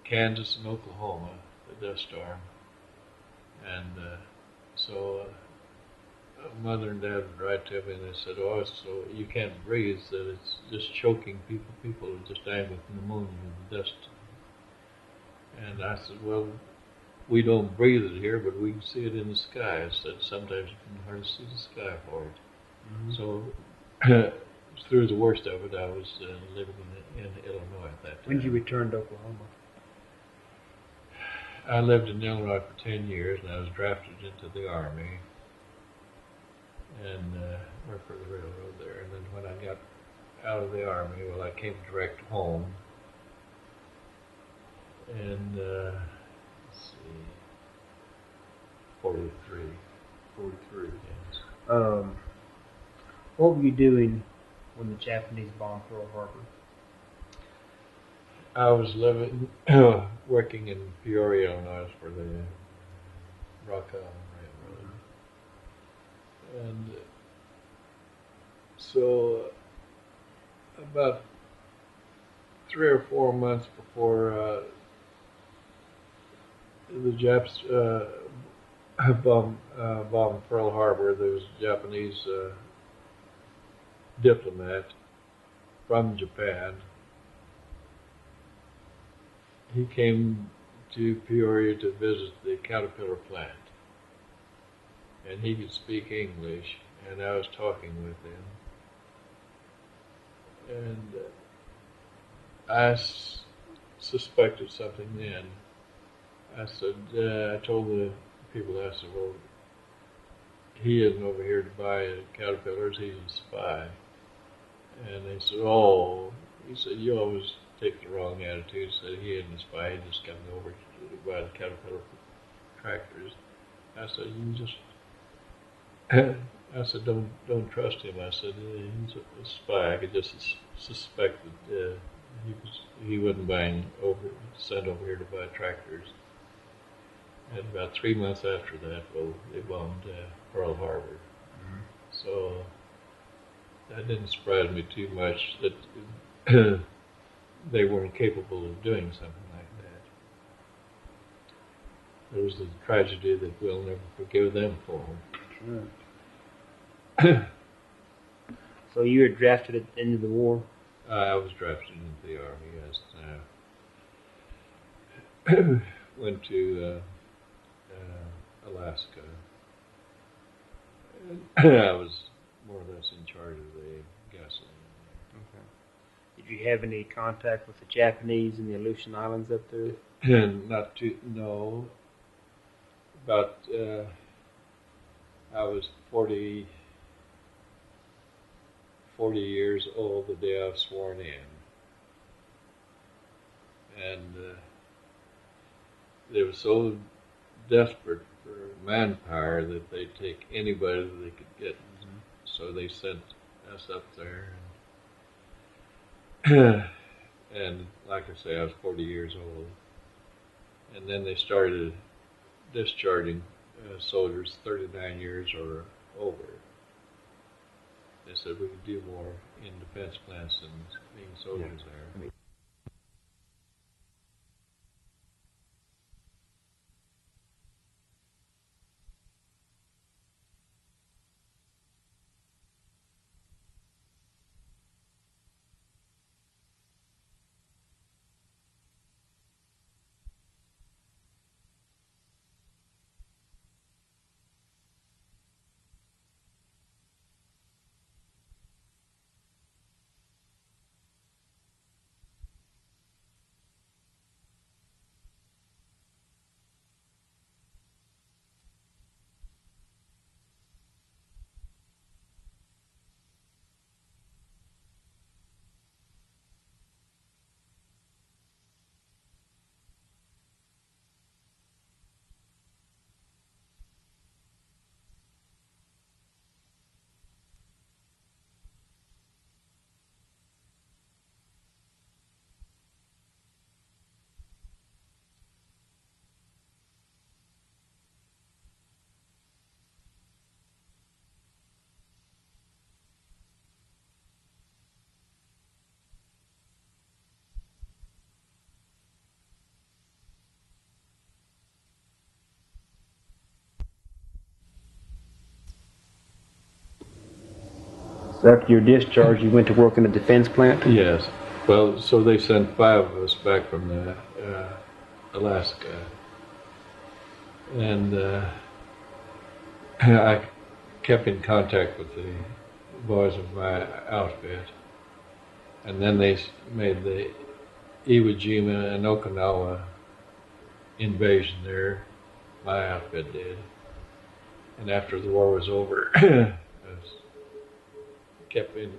Kansas and Oklahoma, the dust storm. And so Mother and Dad would write to me, and they said, oh, so you can't breathe, that it's just choking people. People are just dying with pneumonia with the dust. And I said, well, we don't breathe it here, but we can see it in the sky. I said sometimes you can hardly see the sky for it.
Mm-hmm.
So through the worst of it, I was living in Illinois at that time.
When did you return to Oklahoma?
I lived in Illinois for 10 years, and I was drafted into the Army and worked for the railroad there. And then when I got out of the Army, well, I came direct home. And, let's see, 43.
43.
Yes.
What were you doing when the Japanese bombed Pearl Harbor?
I was working in Peoria, Illinois for the Rock Island Railroad. And so about 3 or 4 months before the Japs bombed Pearl Harbor, there was a Japanese diplomat from Japan. He came to Peoria to visit the Caterpillar plant, and he could speak English, and I was talking with him, and I suspected something then. I said, I told the people, I said, well, he isn't over here to buy Caterpillars, he's a spy. And they said, oh, he said, you always take the wrong attitude. He said, he isn't a spy, he just come over to buy the Caterpillar tractors. I said, you just, I said, don't trust him. I said, he's a spy. I could just suspect that he wasn't sent over here to buy tractors. And about 3 months after that, well, they bombed Pearl Harbor. Mm-hmm. So that didn't surprise me too much that they weren't capable of doing something like that. It was a tragedy that we'll never forgive them for.
Sure. So you were drafted at the end of the war?
I was drafted into the Army, yes. Went to Alaska. I was more or less in charge of the gasoline.
Okay. Did you have any contact with the Japanese in the Aleutian Islands up there?
No. About, I was 40 years old the day I was sworn in. And they were so desperate for manpower that they'd take anybody that they could get. Mm-hmm. So they sent us up there. And like I say, I was 40 years old. And then they started discharging soldiers 39 years or over. They said we could do more in defense plants than being soldiers there.
So after your discharge, you went to work in a defense plant?
Yes. Well, so they sent 5 of us back from Alaska. And I kept in contact with the boys of my outfit. And then they made the Iwo Jima and Okinawa invasion there. My outfit did. And after the war was over, I kept in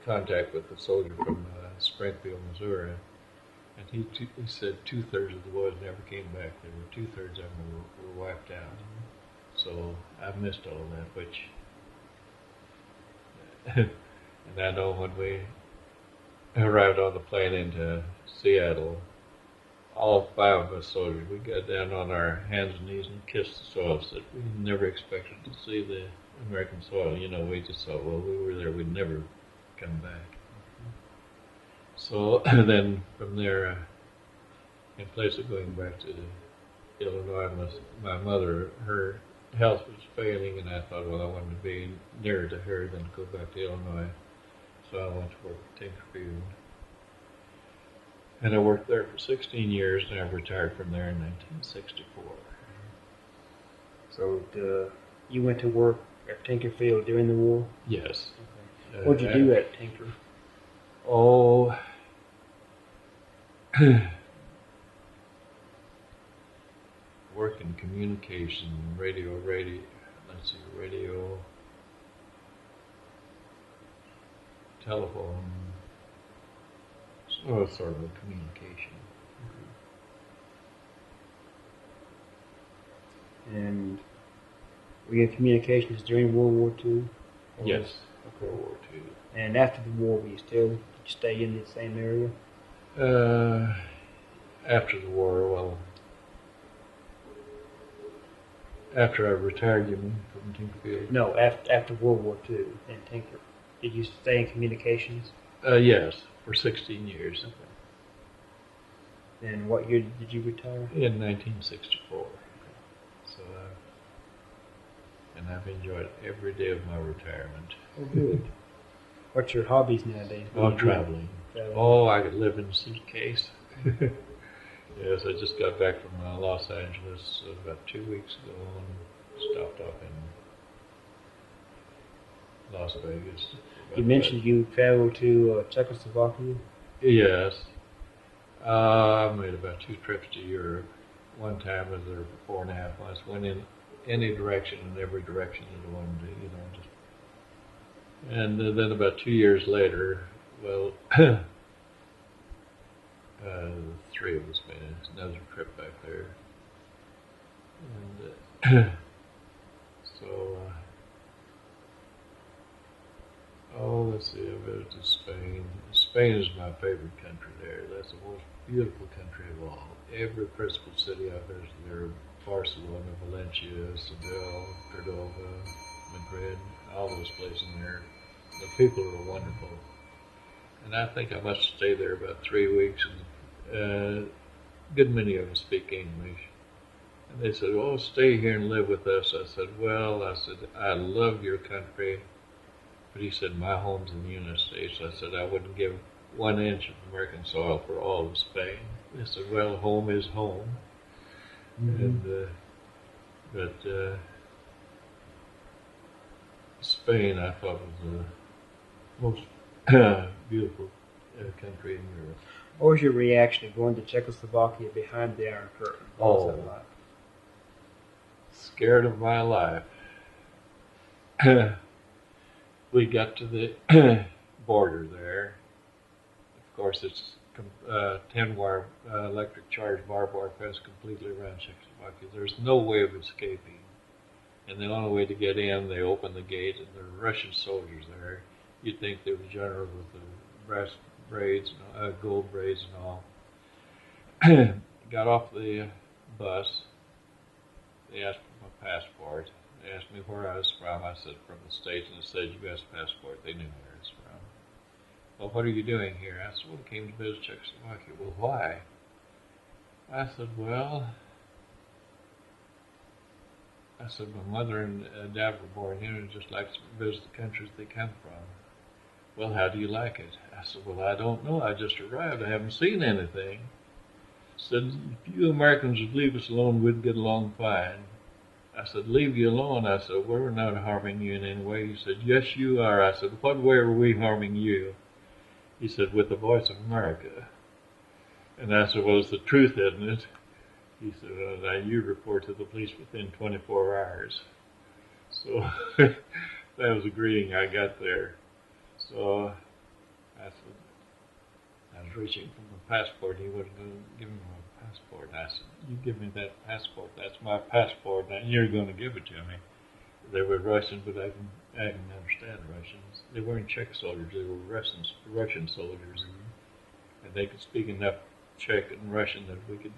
contact with a soldier from Springfield, Missouri. And he said 2/3 of the boys never came back. There were 2/3 of them were wiped out. So I missed all that, which, and I know when we arrived on the plane into Seattle, all 5 of us soldiers, we got down on our hands and knees and kissed the soil. Said we never expected to see the American soil. You know, we just thought, well, we were there, we'd never come back. So then from there, in place of going back to Illinois, my mother, her health was failing, and I thought, well, I wanted to be nearer to her than to go back to Illinois. So I went to work at Tinkerfield. And I worked there for 16 years, and I retired from there in 1964.
So you went to work at Tinkerfield during the war?
Yes.
Okay. What did you do at Tinker?
Oh, work in communication, radio, telephone, sort of a communication.
And were you in communications during World War II?
Yes, World War II.
And after the war, did you stay in the same area?
After the war, well, after I retired, you mean, from Tinkerfield?
No, after World War II in Tinker. Did you stay in communications?
Yes, for 16 years.
Okay. And what year did you retire?
In 1964. Okay. So, and I've enjoyed every day of my retirement.
Oh, good. What's your hobbies nowadays?
Traveling. Oh, I could live in a suitcase. Yes, I just got back from Los Angeles about 2 weeks ago and stopped off in Las Vegas.
You mentioned you traveled to Czechoslovakia?
Yes. I made about 2 trips to Europe. One time I was there for 4.5 months. Went in any direction, in every direction that I wanted to, just. And then about 2 years later, well, 3 of us made another trip back there. And let's see, I've been to Spain. Spain is my favorite country there. That's the most beautiful country of all. Every principal city I've visited there, Barcelona, Valencia, Seville, Cordova, Madrid, all those places there. The people are wonderful. And I think I must stay there about 3 weeks. And a good many of them speak English. And they said, oh, stay here and live with us. I said, I love your country. But he said, my home's in the United States. I said, I wouldn't give 1 inch of American soil for all of Spain. They said, well, home is home. Mm-hmm. But Spain, I thought, was the most beautiful country in Europe.
What was your reaction to going to Czechoslovakia behind the Iron Curtain? What was that like?
Scared of my life. We got to the border there. Of course, it's 10-wire electric charge barbed wire fence completely around Czechoslovakia. There's no way of escaping. And the only way to get in, they open the gate, and there are Russian soldiers there. You'd think they were generals with the brass braids, gold braids and all. Got off the bus. They asked for my passport. They asked me where I was from. I said, from the States, and it said U.S. passport. They knew where I was from. Well, what are you doing here? I said, well, I came to visit Czechoslovakia. Well, why? I said, my mother and dad were born here and just like to visit the countries they come from. Well, how do you like it? I said, well, I don't know. I just arrived. I haven't seen anything. I said, if you Americans would leave us alone, we'd get along fine. I said, leave you alone. I said, we're not harming you in any way. He said, yes, you are. I said, what way are we harming you? He said, with the voice of America. And I said, well, it's the truth, isn't it? He said, well, now you report to the police within 24 hours. So that was a greeting I got there. So I said, I was reaching for my passport. He wasn't going to give me my passport. I said, you give me that passport. That's my passport. Now you're going to give it to me. They were Russian, but I can understand Russians. They weren't Czech soldiers. They were Russian soldiers. Mm-hmm. And they could speak enough Czech and Russian that we could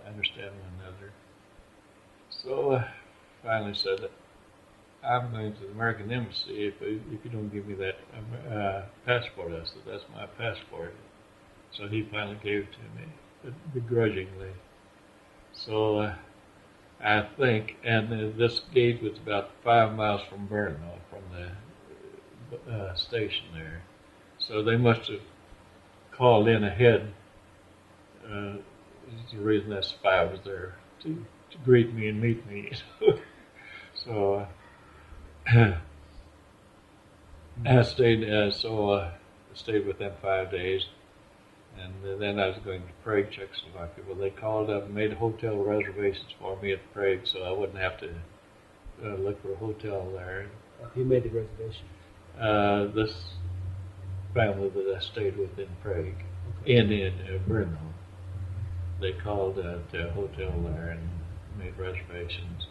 understand one another. So I finally said, I'm going to the American Embassy if you don't give me that passport. I said, that's my passport. So he finally gave it to me, begrudgingly. So I think, and this gate was about 5 miles from Brno, from the station there. So they must have called in ahead. This is the reason that spy was there, to greet me and meet me. So I stayed with them 5 days, and then I was going to Prague, Czechoslovakia. Well, they called up and made hotel reservations for me at Prague, so I wouldn't have to look for a hotel there.
Who made the reservation?
This family that I stayed with in Prague, in Brno. They called at a hotel there and made reservations.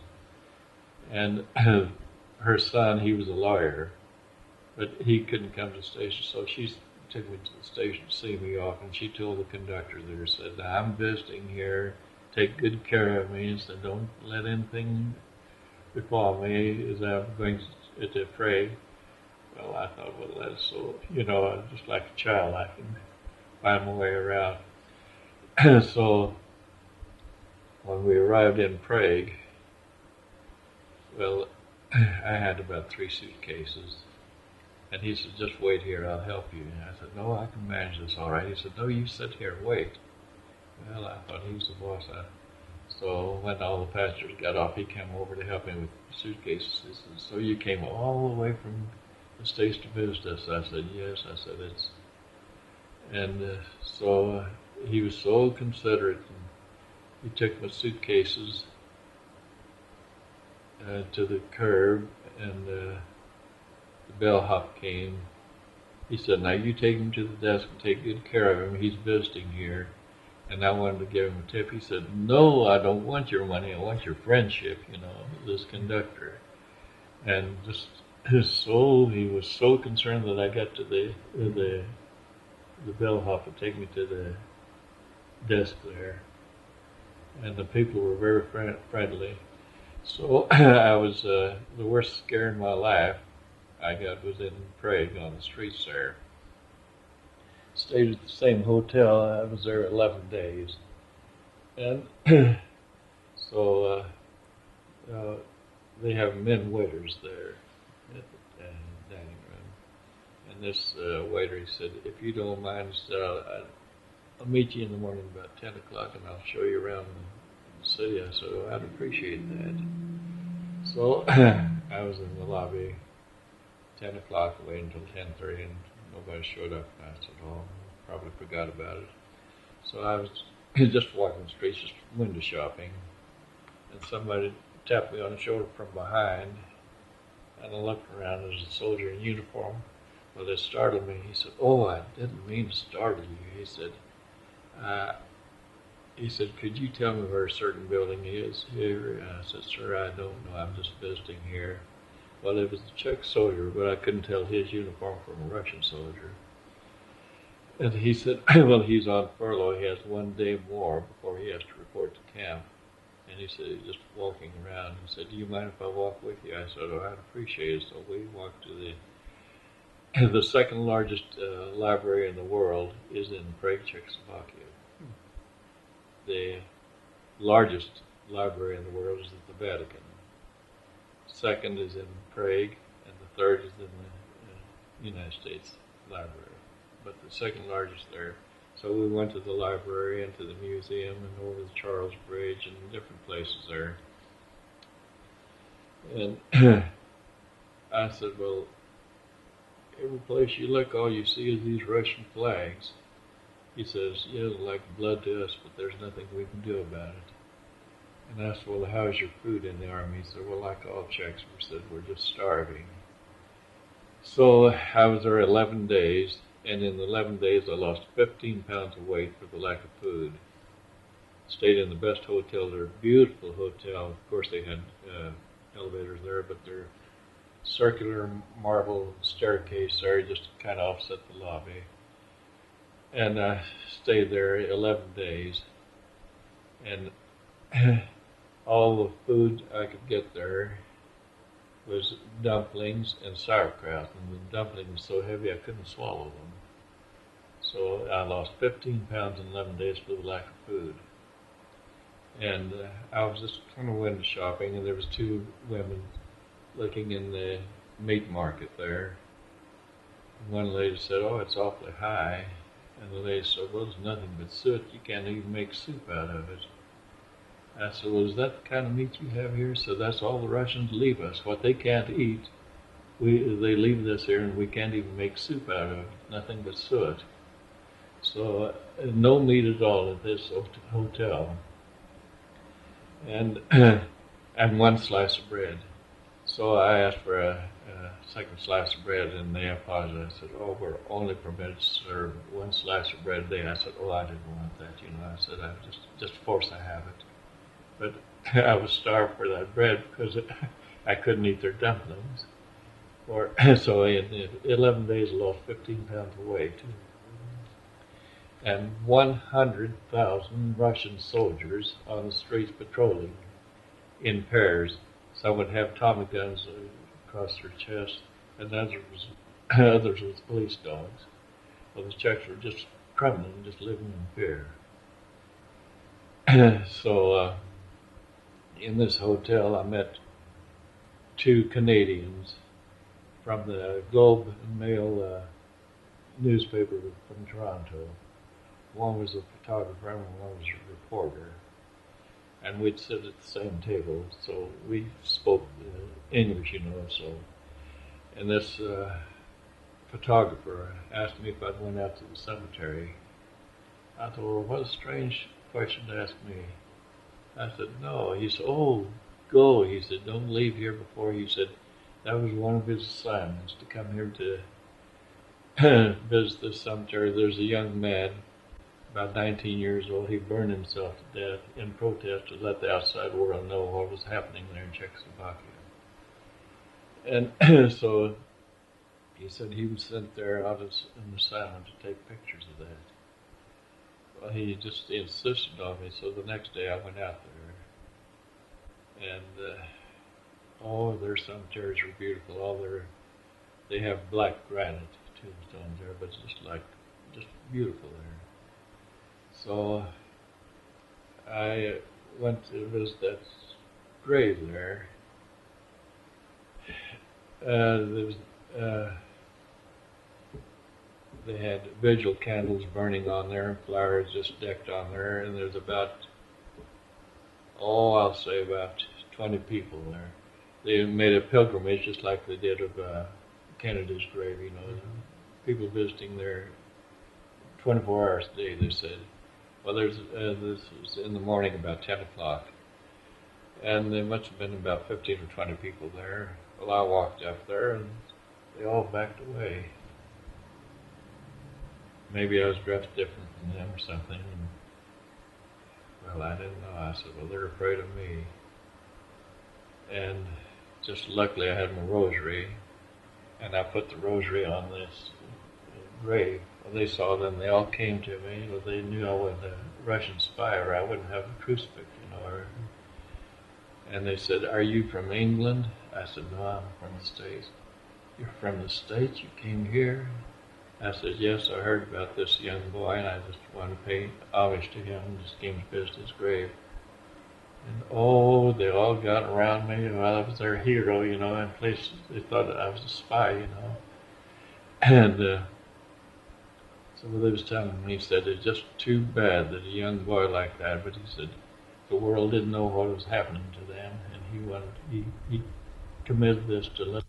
And her son, he was a lawyer, but he couldn't come to the station, so she took me to the station to see me off, and she told the conductor there, said, I'm visiting here, take good care of me, and said, don't let anything befall me as I'm going to Prague. Well, I thought, well, that's so, just like a child, I can find my way around. So when we arrived in Prague, well, I had about 3 suitcases. And he said, just wait here, I'll help you. And I said, no, I can manage this all right. He said, no, you sit here, wait. Well, I thought he was the boss. So when all the passengers got off, he came over to help me with the suitcases. He said, so you came all the way from the States to visit us? I said, yes. I said, it's... And so he was so considerate. And he took my suitcases to the curb, and the bellhop came. He said, now you take him to the desk and take good care of him. He's visiting here. And I wanted to give him a tip. He said, no, I don't want your money. I want your friendship, this conductor. And just he was so concerned that I got to the bellhop to take me to the desk there. And the people were very friendly. So I was, the worst scare in my life I got was in Prague on the streets there. Stayed at the same hotel. I was there 11 days. And so they have men waiters there at the dining room. And this waiter, he said, if you don't mind, he said, I'll meet you in the morning about 10 o'clock and I'll show you around the city. I said, oh, I'd appreciate that. So I was in the lobby 10 o'clock, waiting until 10:30, and nobody showed up. And I said, oh, probably forgot about it. So I was just walking the streets, just window shopping, and somebody tapped me on the shoulder from behind, and I looked around. There was a soldier in uniform. Well, it startled me. He said, oh, I didn't mean to startle you. He said, could you tell me where a certain building is here? And I said, sir, I don't know. I'm just visiting here. Well, it was a Czech soldier, but I couldn't tell his uniform from a Russian soldier. And he said, well, he's on furlough. He has 1 day more before he has to report to camp. And he said, he's just walking around. He said, do you mind if I walk with you? I said, oh, I'd appreciate it. So we walked to the second largest library in the world is in Prague, Czechoslovakia. The largest library in the world is at the Vatican. Second is in Prague, and the third is in the United States Library, but the second largest there. So we went to the library and to the museum and over the Charles Bridge and different places there. And I said, well, every place you look, all you see is these Russian flags. He says, yeah, it's like blood to us, but there's nothing we can do about it. And I said, well, how's your food in the army? He said, well, like all Czechs, we said, we're just starving. So I was there 11 days, and in 11 days I lost 15 pounds of weight for the lack of food. Stayed in the best hotel there, beautiful hotel. Of course they had elevators there, but they're circular marble staircase there just to kind of offset the lobby. And I stayed there 11 days, and all the food I could get there was dumplings and sauerkraut, and the dumplings were so heavy I couldn't swallow them. So I lost 15 pounds in 11 days for the lack of food. And I was just kind of window shopping, and there was two women looking in the meat market there. And one lady said, oh, it's awfully high. And the lady said, well, it's nothing but soot. You can't even make soup out of it. I said, well, is that the kind of meat you have here? So that's all the Russians leave us. What they can't eat, they leave this here, and we can't even make soup out of it. Nothing but soot. So no meat at all at this hotel. And and one slice of bread. So I asked for a second slice of bread, and they apologized. I said, oh, we're only permitted to serve one slice of bread a day. I said, oh, I didn't want that, you know. I said, I was just forced to have it. But I was starved for that bread because I couldn't eat their dumplings. So in 11 days I lost 15 pounds of weight. And 100,000 Russian soldiers on the streets patrolling in pairs. Some would have Tommy guns across their chest, and others with police dogs. Well, the Czechs were just trembling, just living in fear. So in this hotel, I met two Canadians from the Globe and Mail newspaper from Toronto. One was a photographer and one was a reporter. And we'd sit at the same table, so we spoke English, you know. So, and this photographer asked me if I'd went out to the cemetery. I thought, well, what a strange question to ask me. I said, no. He said, oh, go. He said, don't leave here before. He said, that was one of his assignments, to come here to visit the cemetery. There's a young man, about 19 years old. He burned himself to death in protest to let the outside world know what was happening there in Czechoslovakia. And so he said he was sent there out as an assignment to take pictures of that. Well, he just insisted on me, so the next day I went out there. And their cemeteries were beautiful. They have black granite tombstones there, but it's just beautiful there. So I went to visit that grave there. They had vigil candles burning on there, and flowers just decked on there, and there's about 20 people there. They made a pilgrimage just like they did of Kennedy's grave, you know. People visiting there 24 hours a day, they said. Well, this was in the morning about 10 o'clock, and there must have been about 15 or 20 people there. Well, I walked up there, and they all backed away. Maybe I was dressed different from them or something. And, well, I didn't know. I said, well, they're afraid of me. And just luckily I had my rosary, and I put the rosary on this grave. Well, they saw them, they all came to me. Well, they knew I wasn't a Russian spy, or I wouldn't have a crucifix, you know. And they said, are you from England? I said, no, I'm from the States. You're from the States? You came here? I said, yes, I heard about this young boy, and I just wanted to pay homage to him, and just came to visit his grave. And they all got around me. Well, I was their hero, you know, in places they thought that I was a spy, you know. And so he was telling me, he said, it's just too bad that a young boy like that, but he said, the world didn't know what was happening to them, and committed this to let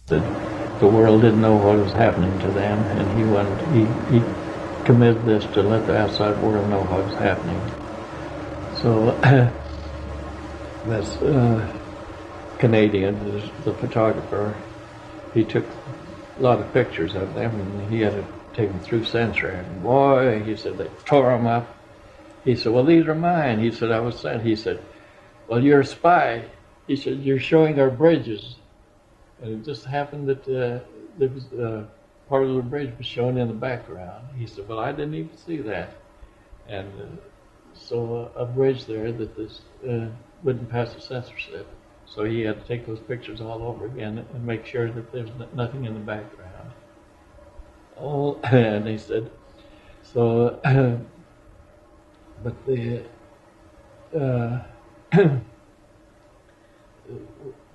that the world didn't know what was happening to them, and he committed this to let the outside world know what was happening. So this Canadian, the photographer, he took a lot of pictures of them, and he had to take them through censor. And boy, he said, they tore them up. He said, well, these are mine. He said, I was sent. He said, well, you're a spy. He said, you're showing our bridges. And it just happened that there was part of the bridge was shown in the background. He said, well, I didn't even see that. And so a bridge there that this wouldn't pass the censorship. So he had to take those pictures all over again and make sure that there's nothing in the background. Oh, and he said, so, but the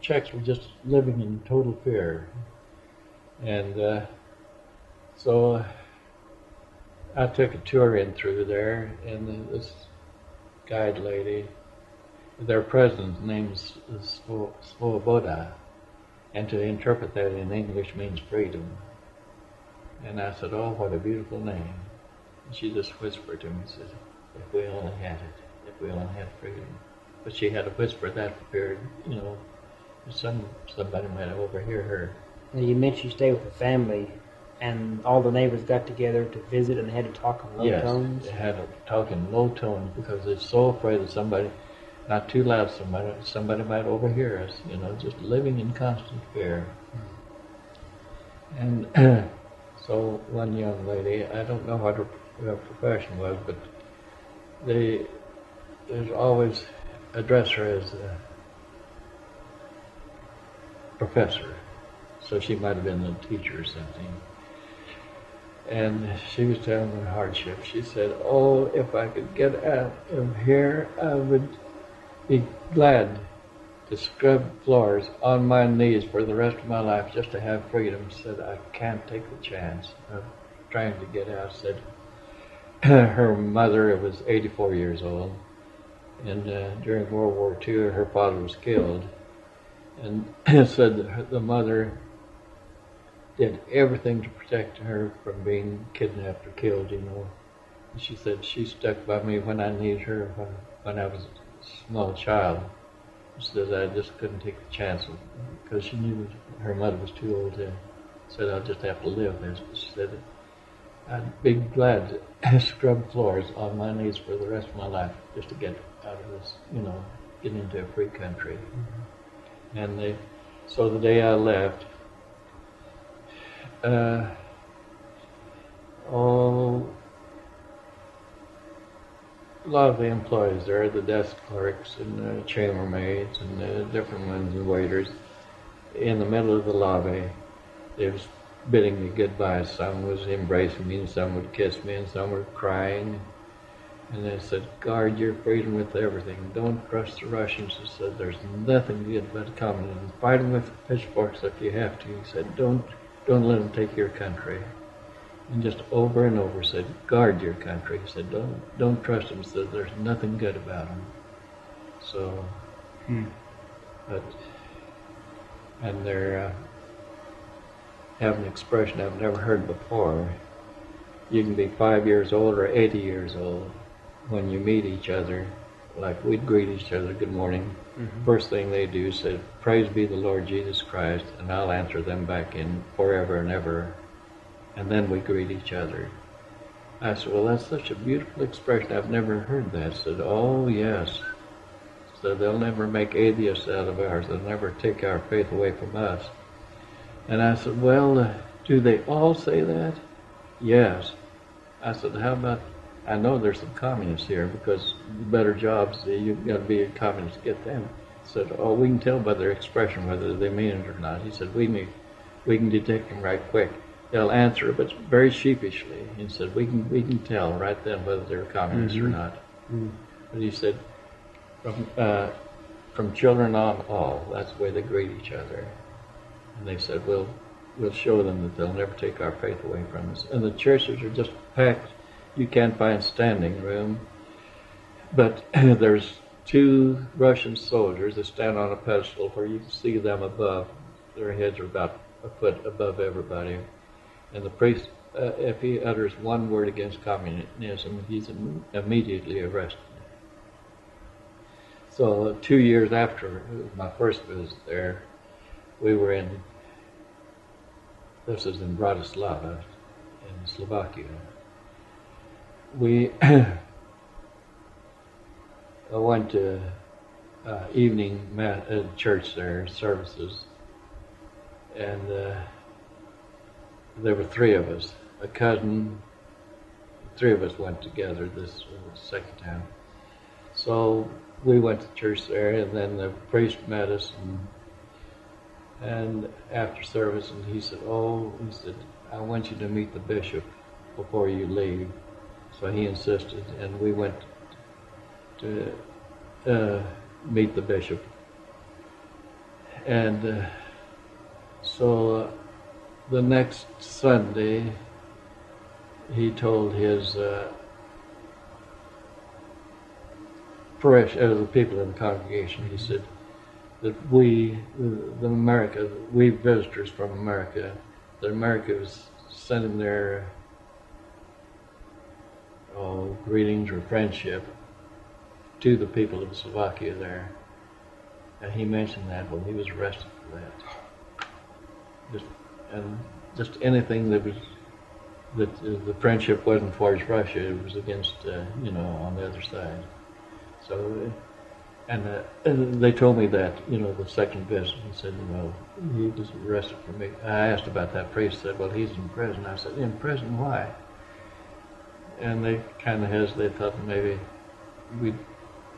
Czechs were just living in total fear. And so I took a tour in through there, and this guide lady, their president's name is Svoboda, and to interpret that in English means freedom. And I said, oh, what a beautiful name. And she just whispered to me, said, if we only had it, if we only had freedom. But she had to whisper that for fear, you know, somebody might overhear her.
Now you mentioned you stayed with a family, and all the neighbors got together to visit, and they had to talk in low tones?
Yes, they had to talk in low tones because they're so afraid that somebody, not too loud, somebody might overhear us, you know, just living in constant fear. And so one young lady, I don't know what her profession was, but there's always address her as a professor, so she might have been a teacher or something. And she was telling her hardship. She said, oh, if I could get out of here, I would be glad to scrub floors on my knees for the rest of my life just to have freedom. Said, I can't take the chance of trying to get out. Said her mother was 84 years old, and during World War II, her father was killed. And said the mother did everything to protect her from being kidnapped or killed, you know. And she said she stuck by me when I needed her when I was a small child. She said I just couldn't take the chance because she knew her mother was too old to. Said I'll just have to live there. She said I'd be glad to scrub floors on my knees for the rest of my life just to get out of this, you know, get into a free country. Mm-hmm. And so the day I left, a lot of the employees there, the desk clerks and the chambermaids and the different ones and waiters, in the middle of the lobby, they was bidding me goodbye. Some was embracing me, and some would kiss me, and some were crying. And they said, guard your freedom with everything. Don't trust the Russians. He said, there's nothing good about communism. Fight them with pitchforks if you have to. He said, don't let them take your country. And just over and over said, guard your country. He said, don't trust them. He said, there's nothing good about them. So But, and they're have an expression I've never heard before. You can be 5 years old or 80 years old. When you meet each other, like we'd greet each other, good morning. First thing they do is say, praise be the Lord Jesus Christ, and I'll answer them back in forever and ever. And then we greet each other. I said, well, that's such a beautiful expression. I've never heard that. I said, oh, yes. So they'll never make atheists out of ours. They'll never take our faith away from us. And I said, well, do they all say that? Yes. I said, how about, I know there's some communists here because better jobs, you've got to be a communist to get them. I said, oh, we can tell by their expression whether they mean it or not. He said, we can detect them right quick. They'll answer, but very sheepishly. He said, we can tell right then whether they're communists or not. But he said, from children on all, that's the way they greet each other. And they said, we'll show them that they'll never take our faith away from us. And the churches are just packed. You can't find standing room. But there's 2 Russian soldiers that stand on a pedestal where you can see them above. Their heads are about a foot above everybody. And the priest, if he utters one word against communism, he's immediately arrested. So 2 years after my first visit there, we were this is in Bratislava, in Slovakia. I went to evening church there, services, and there were 3 of us, a cousin. 3 of us went together this second time. So we went to church there, and then the priest met us, and after service, and he said, I want you to meet the bishop before you leave. So he insisted, and we went to meet the bishop. And so the next Sunday, he told his the people in the congregation, he said that we visitors from America, that America was sending their greetings or friendship to the people of Slovakia there. And he mentioned that when he was arrested for that. Just anything that the friendship wasn't towards Russia, it was against, on the other side. So, and they told me that, the second visit, he said, he was arrested for me. I asked about that priest, said, well, he's in prison. I said, in prison, why? And they kind of hesitated, thought maybe we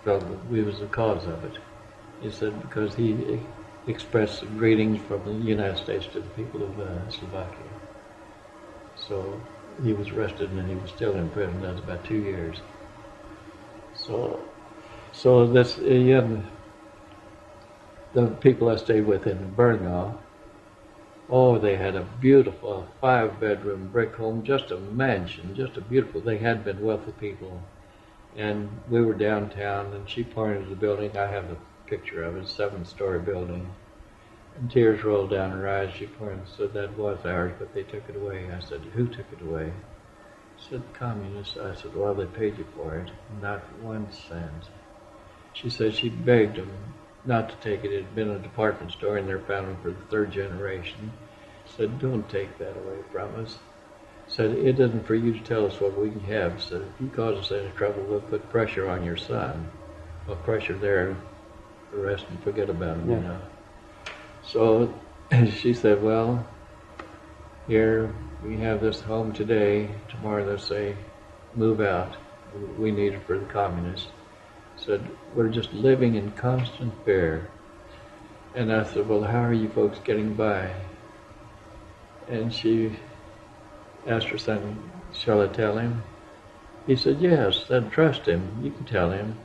felt that we was the cause of it. He said, because he expressed greetings from the United States to the people of Slovakia. So he was arrested and he was still in prison. That was about 2 years. So this, the people I stayed with in Brno, they had a beautiful 5-bedroom brick home, just a mansion, just a beautiful, they had been wealthy people. And we were downtown and she pointed to the building, I have the picture of it, 7-story building. And tears rolled down her eyes. She pointed and said, that was ours, but they took it away. I said, who took it away? She said, communists. I said, well, they paid you for it. Not 1 cent. She said she begged them not to take it. It had been a department store and they're founding for the 3rd generation. Said, don't take that away from us. Said, it isn't for you to tell us what we can have. Said, if you cause us any trouble, we'll put pressure on your son. Well, pressure there, arrest and forget about him, So she said, well, here we have this home today. Tomorrow they'll say, move out. We need it for the communists. Said, we're just living in constant fear. And I said, well, how are you folks getting by? And she asked her son, shall I tell him? He said, yes, then trust him. You can tell him.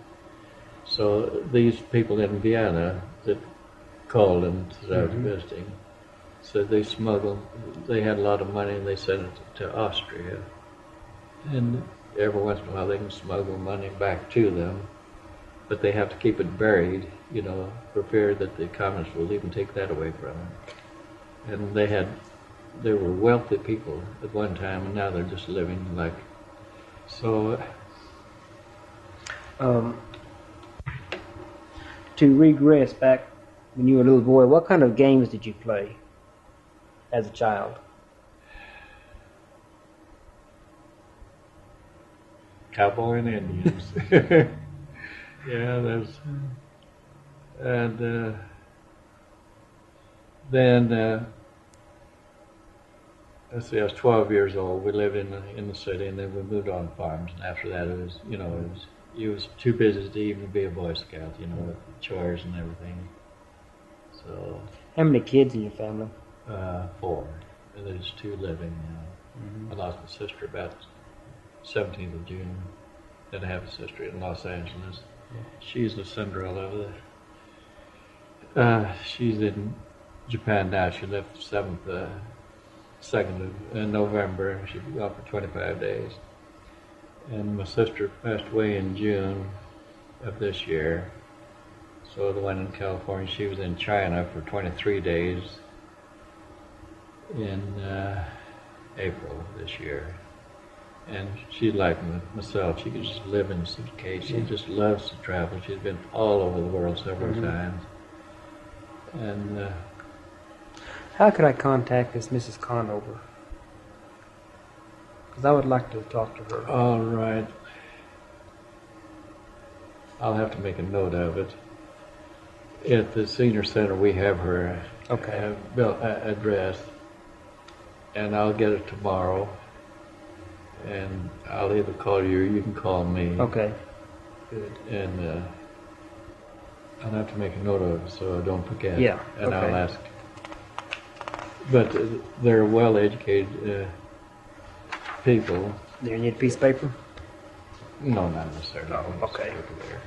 So these people in Vienna that called him to start visiting said they had a lot of money and they sent it to Austria. And every once in a while they can smuggle money back to them. but they have to keep it buried, for fear that the communists will even take that away from them. And they were wealthy people at one time, and now they're just living like, so.
To regress back when you were a little boy, what kind of games did you play as a child?
Cowboy and Indians. Yeah, and then let's see, I was 12 years old. We lived in the city, and then we moved on farms. And after that, you was too busy to even be a Boy Scout, with chores and everything. So.
How many kids in your family?
4. And there's 2 living now. Mm-hmm. I lost my sister about 17th of June. Then I have a sister in Los Angeles. Yeah. She's the Cinderella of the. She's in Japan now. She left 2nd of November. She'll be gone for 25 days. And my sister passed away in June of this year. So the one in California, she was in China for 23 days in April this year. And she's like myself. She could just live in a suitcase. She just loves to travel. She's been all over the world several times. And
how could I contact this Mrs. Conover? Because I would like to talk to her.
All right. I'll have to make a note of it. At the senior center, we have her address, and I'll get it tomorrow. And I'll either call you or you can call me.
Okay. Good.
And I'll have to make a note of it so I don't forget.
Yeah.
And I'll ask. But they're well-educated people.
Do you need a piece of paper?
No, not necessarily.
Oh, okay.
Over there.